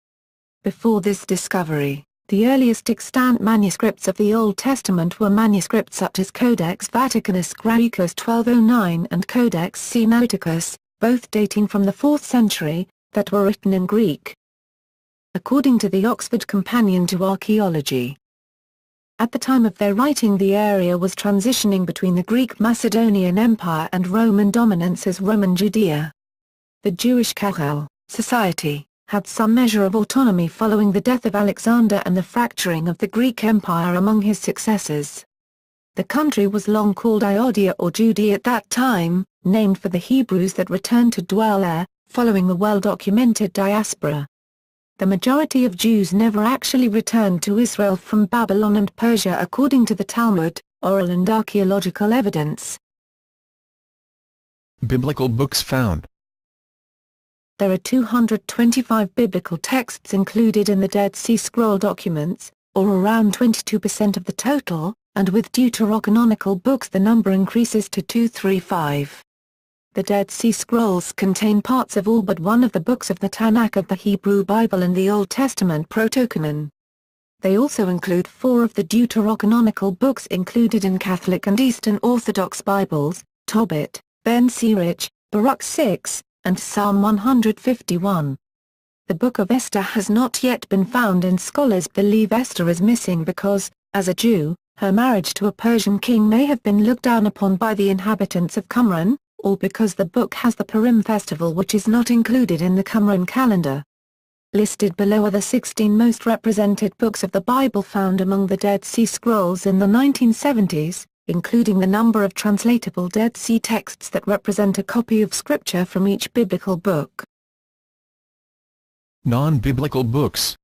Before this discovery, the earliest extant manuscripts of the Old Testament were manuscripts such as Codex Vaticanus Graecus 1209 and Codex Sinaiticus, both dating from the 4th century, that were written in Greek. According to the Oxford Companion to Archaeology, at the time of their writing the area was transitioning between the Greek Macedonian Empire and Roman dominance as Roman Judea. The Jewish Archaeologist Society had some measure of autonomy following the death of Alexander and the fracturing of the Greek Empire among his successors. The country was long called Ioudaea or Judea at that time, named for the Hebrews that returned to dwell there, following the well-documented diaspora. The majority of Jews never actually returned to Israel from Babylon and Persia according to the Talmud, oral and archaeological evidence. Biblical books found. There are 225 biblical texts included in the Dead Sea Scroll documents, or around 22% of the total, and with deuterocanonical books the number increases to 235. The Dead Sea Scrolls contain parts of all but one of the books of the Tanakh of the Hebrew Bible and the Old Testament Protocanon. They also include 4 of the deuterocanonical books included in Catholic and Eastern Orthodox Bibles, Tobit, Ben Sirach, Baruch 6, and Psalm 151. The Book of Esther has not yet been found and scholars believe Esther is missing because, as a Jew, her marriage to a Persian king may have been looked down upon by the inhabitants of Qumran, or because the book has the Purim festival which is not included in the Qumran calendar. Listed below are the 16 most represented books of the Bible found among the Dead Sea Scrolls in the 1970s, including the number of translatable Dead Sea texts that represent a copy of scripture from each biblical book. Non-biblical books.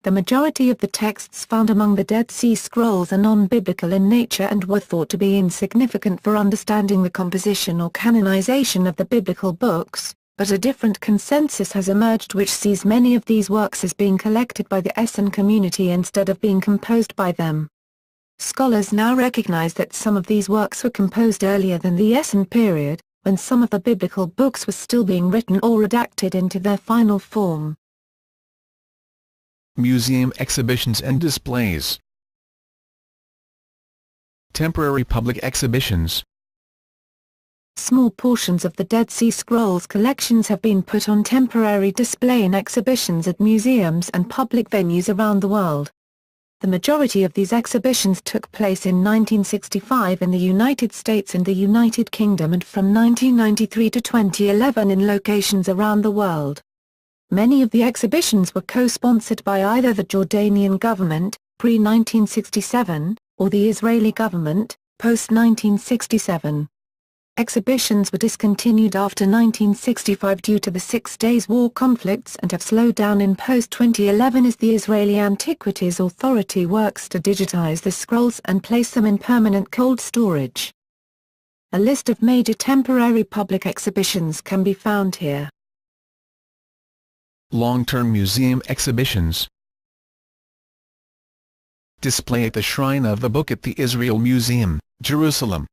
The majority of the texts found among the Dead Sea Scrolls are non-biblical in nature and were thought to be insignificant for understanding the composition or canonization of the biblical books, but a different consensus has emerged which sees many of these works as being collected by the Essen community instead of being composed by them. Scholars now recognize that some of these works were composed earlier than the Essen period, when some of the biblical books were still being written or redacted into their final form. Museum exhibitions and displays. Temporary public exhibitions. Small portions of the Dead Sea Scrolls collections have been put on temporary display in exhibitions at museums and public venues around the world. The majority of these exhibitions took place in 1965 in the United States and the United Kingdom and from 1993 to 2011 in locations around the world. Many of the exhibitions were co-sponsored by either the Jordanian government, pre-1967, or the Israeli government, post-1967. Exhibitions were discontinued after 1965 due to the Six Days War conflicts and have slowed down in post-2011 as the Israeli Antiquities Authority works to digitize the scrolls and place them in permanent cold storage. A list of major temporary public exhibitions can be found here. Long-term museum exhibitions. Display at the Shrine of the Book at the Israel Museum, Jerusalem.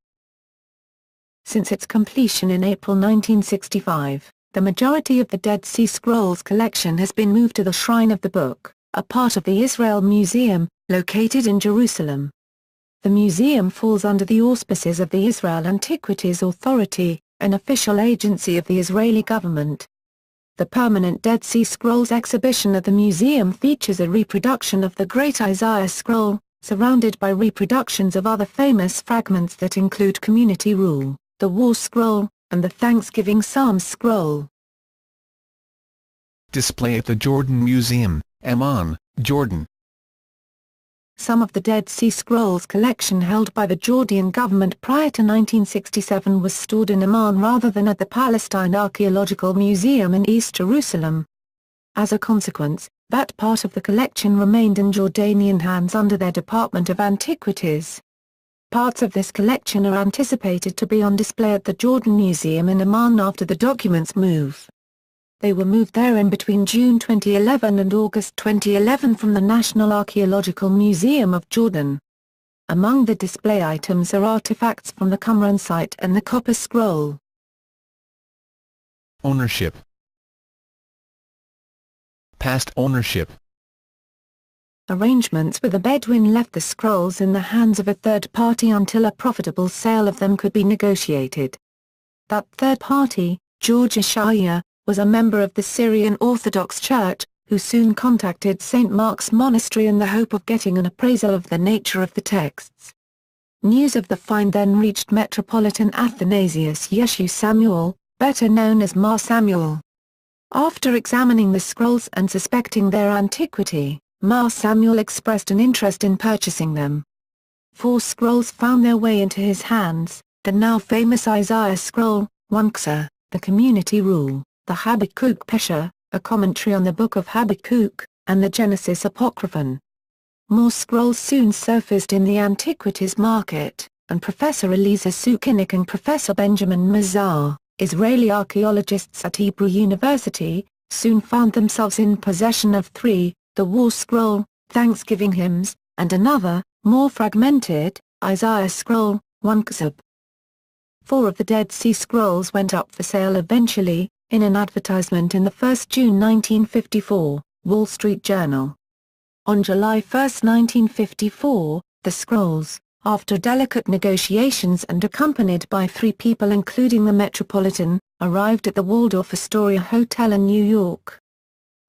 Since its completion in April 1965, the majority of the Dead Sea Scrolls collection has been moved to the Shrine of the Book, a part of the Israel Museum, located in Jerusalem. The museum falls under the auspices of the Israel Antiquities Authority, an official agency of the Israeli government. The permanent Dead Sea Scrolls exhibition at the museum features a reproduction of the Great Isaiah Scroll, surrounded by reproductions of other famous fragments that include Community Rule, the War Scroll, and the Thanksgiving Psalms Scroll. Display at the Jordan Museum, Amman, Jordan. Some of the Dead Sea Scrolls collection held by the Jordan government prior to 1967 was stored in Amman rather than at the Palestine Archaeological Museum in East Jerusalem. As a consequence, that part of the collection remained in Jordanian hands under their Department of Antiquities. Parts of this collection are anticipated to be on display at the Jordan Museum in Amman after the documents move. They were moved there in between June 2011 and August 2011 from the National Archaeological Museum of Jordan. Among the display items are artifacts from the Qumran site and the Copper Scroll. Ownership. Past ownership. Arrangements with the Bedouin left the scrolls in the hands of a third party until a profitable sale of them could be negotiated. That third party, George Ashaya, was a member of the Syrian Orthodox Church, who soon contacted St. Mark's Monastery in the hope of getting an appraisal of the nature of the texts. News of the find then reached Metropolitan Athanasius Yeshu Samuel, better known as Mar Samuel. After examining the scrolls and suspecting their antiquity, Mar Samuel expressed an interest in purchasing them. 4 scrolls found their way into his hands: the now famous Isaiah Scroll, 1 Qsa, the Community Rule, the Habakkuk Pesher, a commentary on the Book of Habakkuk, and the Genesis Apocryphon. More scrolls soon surfaced in the antiquities market, and Professor Eliezer Sukenik and Professor Benjamin Mazar, Israeli archaeologists at Hebrew University, soon found themselves in possession of 3, the War Scroll, Thanksgiving Hymns, and another, more fragmented, Isaiah Scroll, 1 Qsab. 4 of the Dead Sea Scrolls went up for sale eventually, in an advertisement in the 1st June 1954, Wall Street Journal. On July 1, 1954, the scrolls, after delicate negotiations and accompanied by 3 people including the Metropolitan, arrived at the Waldorf Astoria Hotel in New York.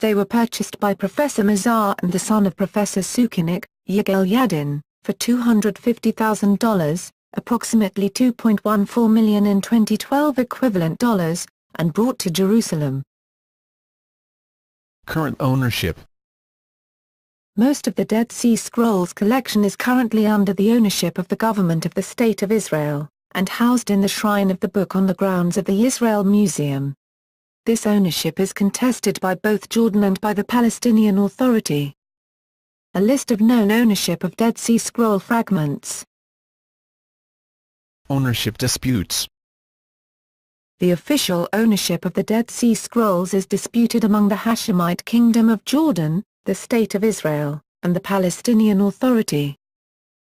They were purchased by Professor Mazar and the son of Professor Sukenik, Yigal Yadin, for $250,000, approximately $2.14 million in 2012 equivalent dollars, and brought to Jerusalem. Current ownership. Most of the Dead Sea Scrolls collection is currently under the ownership of the government of the State of Israel, and housed in the Shrine of the Book on the grounds of the Israel Museum. This ownership is contested by both Jordan and by the Palestinian Authority. A list of known ownership of Dead Sea Scroll fragments. Ownership disputes. The official ownership of the Dead Sea Scrolls is disputed among the Hashemite Kingdom of Jordan, the State of Israel, and the Palestinian Authority.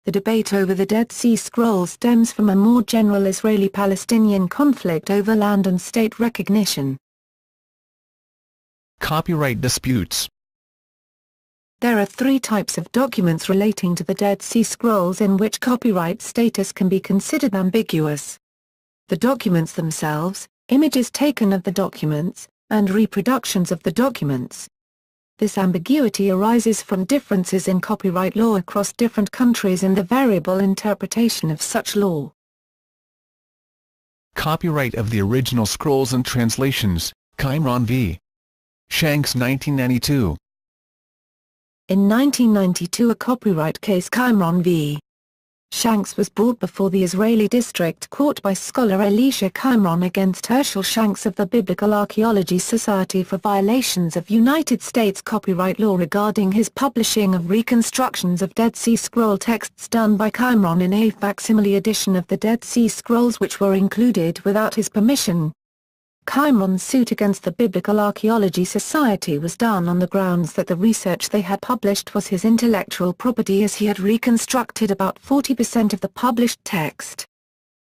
The debate over the Dead Sea Scrolls stems from a more general Israeli-Palestinian conflict over land and state recognition. Copyright disputes. There are 3 types of documents relating to the Dead Sea Scrolls in which copyright status can be considered ambiguous. The documents themselves, images taken of the documents, and reproductions of the documents. This ambiguity arises from differences in copyright law across different countries and the variable interpretation of such law. Copyright of the original scrolls and translations, Qumran v. Shanks 1992. In 1992 a copyright case Qumran v. Shanks was brought before the Israeli District Court by scholar Elisha Qumran against Herschel Shanks of the Biblical Archaeology Society for violations of United States copyright law regarding his publishing of reconstructions of Dead Sea Scroll texts done by Qumran in a facsimile edition of the Dead Sea Scrolls which were included without his permission. Qumran's suit against the Biblical Archaeology Society was done on the grounds that the research they had published was his intellectual property as he had reconstructed about 40% of the published text.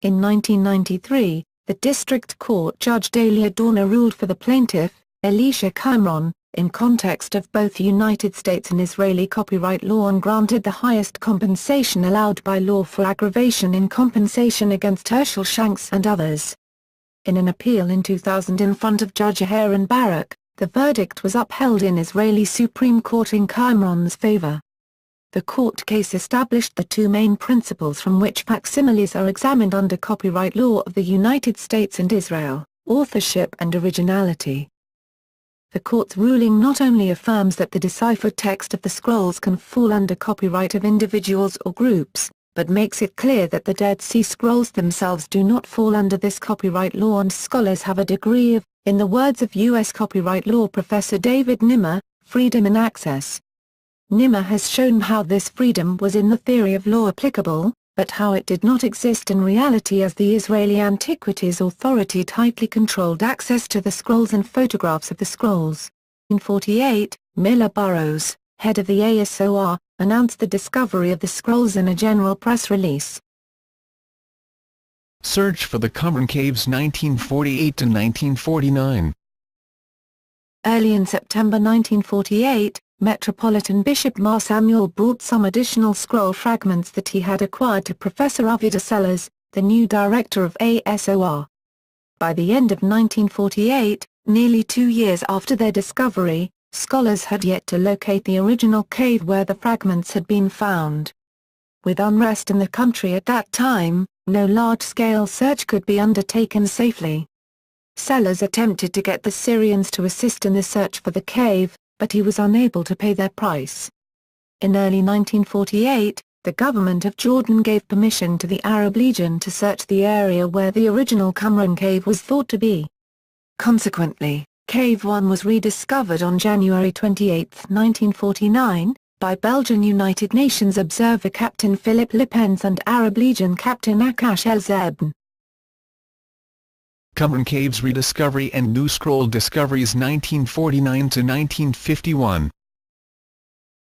In 1993, the District Court Judge Dalia Dorner ruled for the plaintiff, Elisha Qumran, in context of both United States and Israeli copyright law and granted the highest compensation allowed by law for aggravation in compensation against Herschel Shanks and others. In an appeal in 2000 in front of Judge Aharon Barak, the verdict was upheld in Israeli Supreme Court in Qumran's favor. The court case established the 2 main principles from which facsimiles are examined under copyright law of the United States and Israel: authorship and originality. the court's ruling not only affirms that the deciphered text of the scrolls can fall under copyright of individuals or groups, but makes it clear that the Dead Sea Scrolls themselves do not fall under this copyright law, and scholars have a degree of, in the words of U.S. copyright law professor David Nimmer, freedom in access. Nimmer has shown how this freedom was in the theory of law applicable, but how it did not exist in reality, as the Israeli Antiquities Authority tightly controlled access to the scrolls and photographs of the scrolls. In 1948, Miller Burrows, head of the ASOR, announced the discovery of the scrolls in a general press release. Search for the Qumran Caves 1948 to 1949. Early in September 1948, Metropolitan Bishop Mar Samuel brought some additional scroll fragments that he had acquired to Professor Avida Sellers, the new director of ASOR. By the end of 1948, nearly 2 years after their discovery, scholars had yet to locate the original cave where the fragments had been found. With unrest in the country at that time, no large-scale search could be undertaken safely. Sellers attempted to get the Syrians to assist in the search for the cave, but he was unable to pay their price. In early 1948, the government of Jordan gave permission to the Arab Legion to search the area where the original Qumran cave was thought to be. Consequently, Cave 1 was rediscovered on January 28, 1949, by Belgian United Nations observer Captain Philip Lippens and Arab Legion Captain Akash El-Zebn. Qumran Caves rediscovery and new scroll discoveries 1949 to 1951.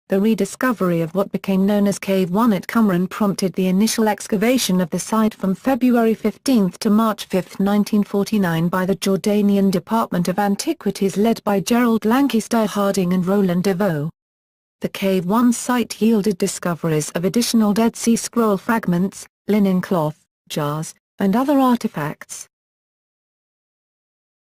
The rediscovery of what became known as Cave 1 at Qumran prompted the initial excavation of the site from February 15 to March 5, 1949 by the Jordanian Department of Antiquities led by Gerald Lancaster Harding and Roland DeVoe. The Cave 1 site yielded discoveries of additional Dead Sea Scroll fragments, linen cloth, jars, and other artifacts.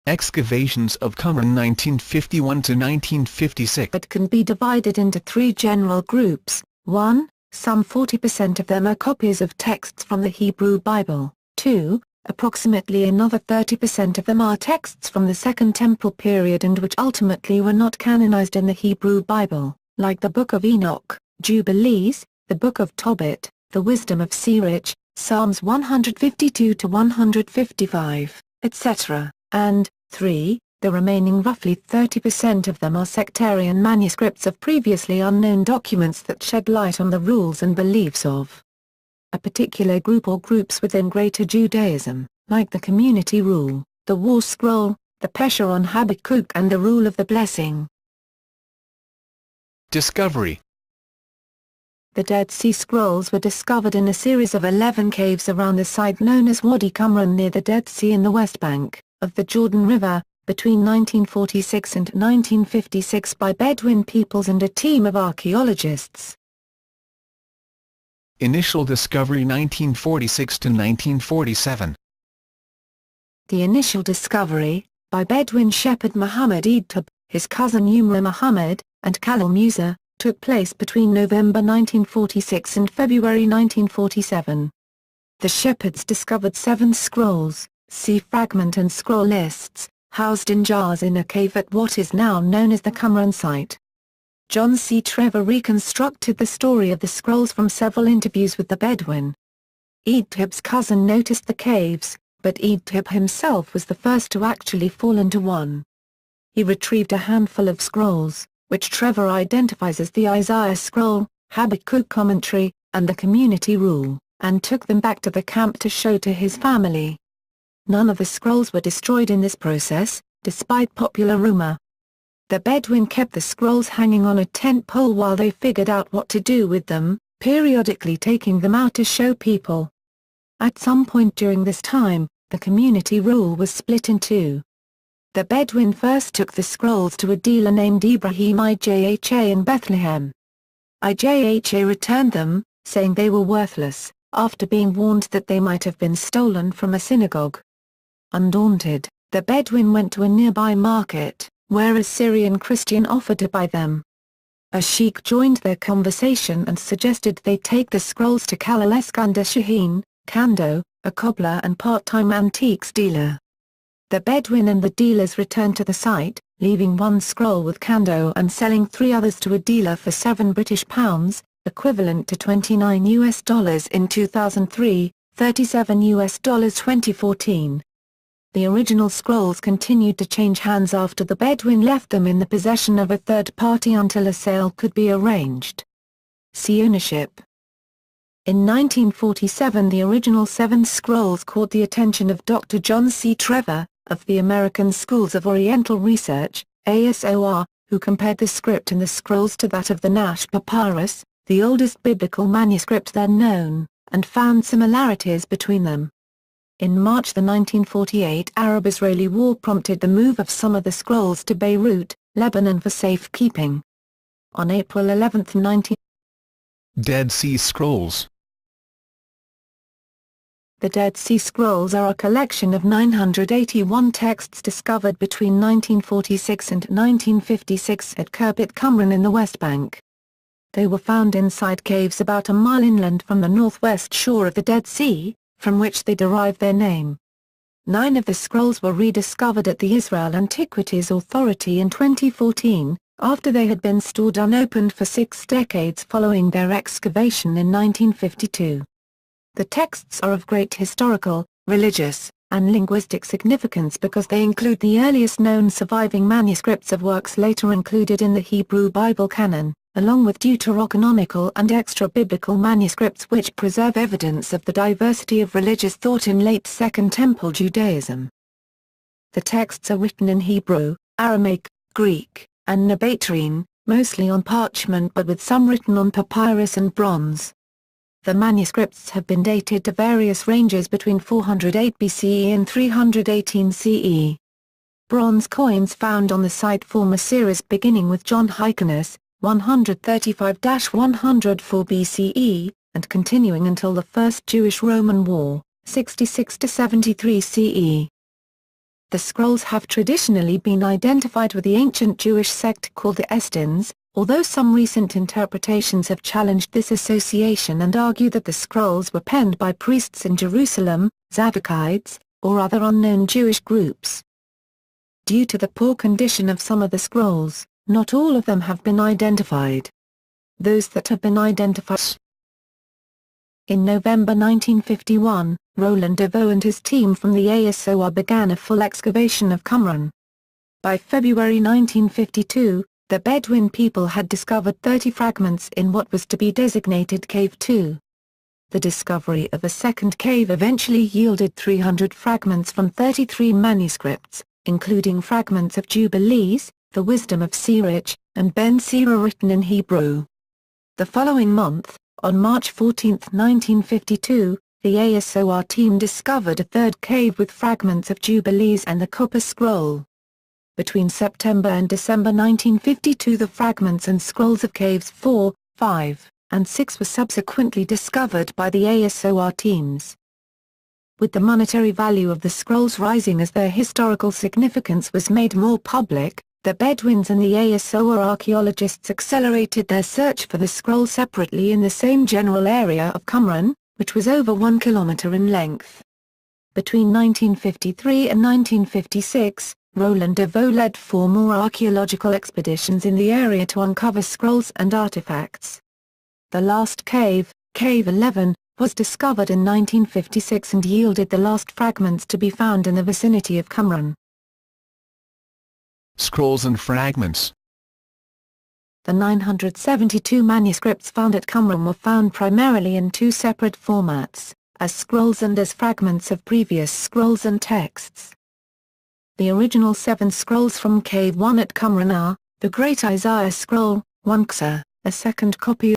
Excavations of Qumran 1951 to 1956. It can be divided into 3 general groups. 1. Some 40% of them are copies of texts from the Hebrew Bible. 2. Approximately another 30% of them are texts from the Second Temple period and which ultimately were not canonized in the Hebrew Bible, like the Book of Enoch, Jubilees, the Book of Tobit, the Wisdom of Sirach, Psalms 152 to 155, etc. And 3. The remaining roughly 30% of them are sectarian manuscripts of previously unknown documents that shed light on the rules and beliefs of a particular group or groups within Greater Judaism, like the Community Rule, the War Scroll, the Pesher on Habakkuk and the Rule of the Blessing. Discovery. The Dead Sea Scrolls were discovered in a series of 11 caves around the site known as Wadi Qumran near the Dead Sea in the West Bank of the Jordan River, between 1946 and 1956 by Bedouin peoples and a team of archaeologists. Initial discovery 1946 to 1947. The initial discovery, by Bedouin shepherd Muhammad Eid, his cousin Umar Muhammad, and Khalil Musa, took place between November 1946 and February 1947. The shepherds discovered 7 scrolls, sea fragment and scroll lists, housed in jars in a cave at what is now known as the Qumran site. John C. Trevor reconstructed the story of the scrolls from several interviews with the Bedouin. Eidtib's cousin noticed the caves, but Eidtib himself was the first to actually fall into one. He retrieved a handful of scrolls, which Trevor identifies as the Isaiah scroll, Habakkuk commentary, and the Community Rule, and took them back to the camp to show to his family. None of the scrolls were destroyed in this process, despite popular rumor. The Bedouin kept the scrolls hanging on a tent pole while they figured out what to do with them, periodically taking them out to show people. At some point during this time, the Community Rule was split in 2. The Bedouin first took the scrolls to a dealer named Ibrahim Ijha in Bethlehem. Ijha returned them, saying they were worthless, after being warned that they might have been stolen from a synagogue. Undaunted, the Bedouin went to a nearby market, where a Syrian Christian offered to buy them. A sheikh joined their conversation and suggested they take the scrolls to Khalil Eskander Shaheen, Kando, a cobbler and part-time antiques dealer. The Bedouin and the dealers returned to the site, leaving one scroll with Kando and selling 3 others to a dealer for £7 equivalent to $29 in 2003, $37 2014. The original scrolls continued to change hands after the Bedouin left them in the possession of a third party until a sale could be arranged. See ownership. In 1947 the original 7 scrolls caught the attention of Dr. John C. Trevor, of the American Schools of Oriental Research, ASOR, who compared the script in the scrolls to that of the Nash Papyrus, the oldest biblical manuscript then known, and found similarities between them. In March the 1948 Arab-Israeli War prompted the move of some of the scrolls to Beirut, Lebanon for safekeeping. On April 11, Dead Sea Scrolls. The Dead Sea Scrolls are a collection of 981 texts discovered between 1946 and 1956 at Khirbet Qumran in the West Bank. They were found inside caves about a mile inland from the northwest shore of the Dead Sea, from which they derive their name. 9 of the scrolls were rediscovered at the Israel Antiquities Authority in 2014, after they had been stored unopened for 6 decades following their excavation in 1952. The texts are of great historical, religious, and linguistic significance because they include the earliest known surviving manuscripts of works later included in the Hebrew Bible canon, along with deuterocanonical and extra-biblical manuscripts which preserve evidence of the diversity of religious thought in late Second Temple Judaism. The texts are written in Hebrew, Aramaic, Greek, and Nabatean, mostly on parchment but with some written on papyrus and bronze. The manuscripts have been dated to various ranges between 408 BCE and 318 CE. Bronze coins found on the site form a series beginning with John Hyrcanus, 135-104 BCE, and continuing until the First Jewish-Roman War, 66-73 CE. The scrolls have traditionally been identified with the ancient Jewish sect called the Essenes, although some recent interpretations have challenged this association and argue that the scrolls were penned by priests in Jerusalem, Zaddokites, or other unknown Jewish groups. Due to the poor condition of some of the scrolls, not all of them have been identified. Those that have been identified. In November 1951, Roland Deveau and his team from the ASOR began a full excavation of Qumran. By February 1952, the Bedouin people had discovered 30 fragments in what was to be designated Cave 2. The discovery of a second cave eventually yielded 300 fragments from 33 manuscripts, including fragments of Jubilees, the Wisdom of Sirach, and Ben Sira written in Hebrew. The following month, on March 14, 1952, the ASOR team discovered a third cave with fragments of Jubilees and the Copper Scroll. Between September and December 1952 the fragments and scrolls of Caves 4, 5, and 6 were subsequently discovered by the ASOR teams. With the monetary value of the scrolls rising as their historical significance was made more public, the Bedouins and the ASOR archaeologists accelerated their search for the scroll separately in the same general area of Qumran, which was over 1 kilometer in length. Between 1953 and 1956, Roland Deveau led 4 more archaeological expeditions in the area to uncover scrolls and artifacts. The last cave, Cave 11, was discovered in 1956 and yielded the last fragments to be found in the vicinity of Qumran. Scrolls and fragments. The 972 manuscripts found at Qumran were found primarily in 2 separate formats, as scrolls and as fragments of previous scrolls and texts. The original 7 scrolls from Cave 1 at Qumran are, the Great Isaiah Scroll, 1 Xa, a second copy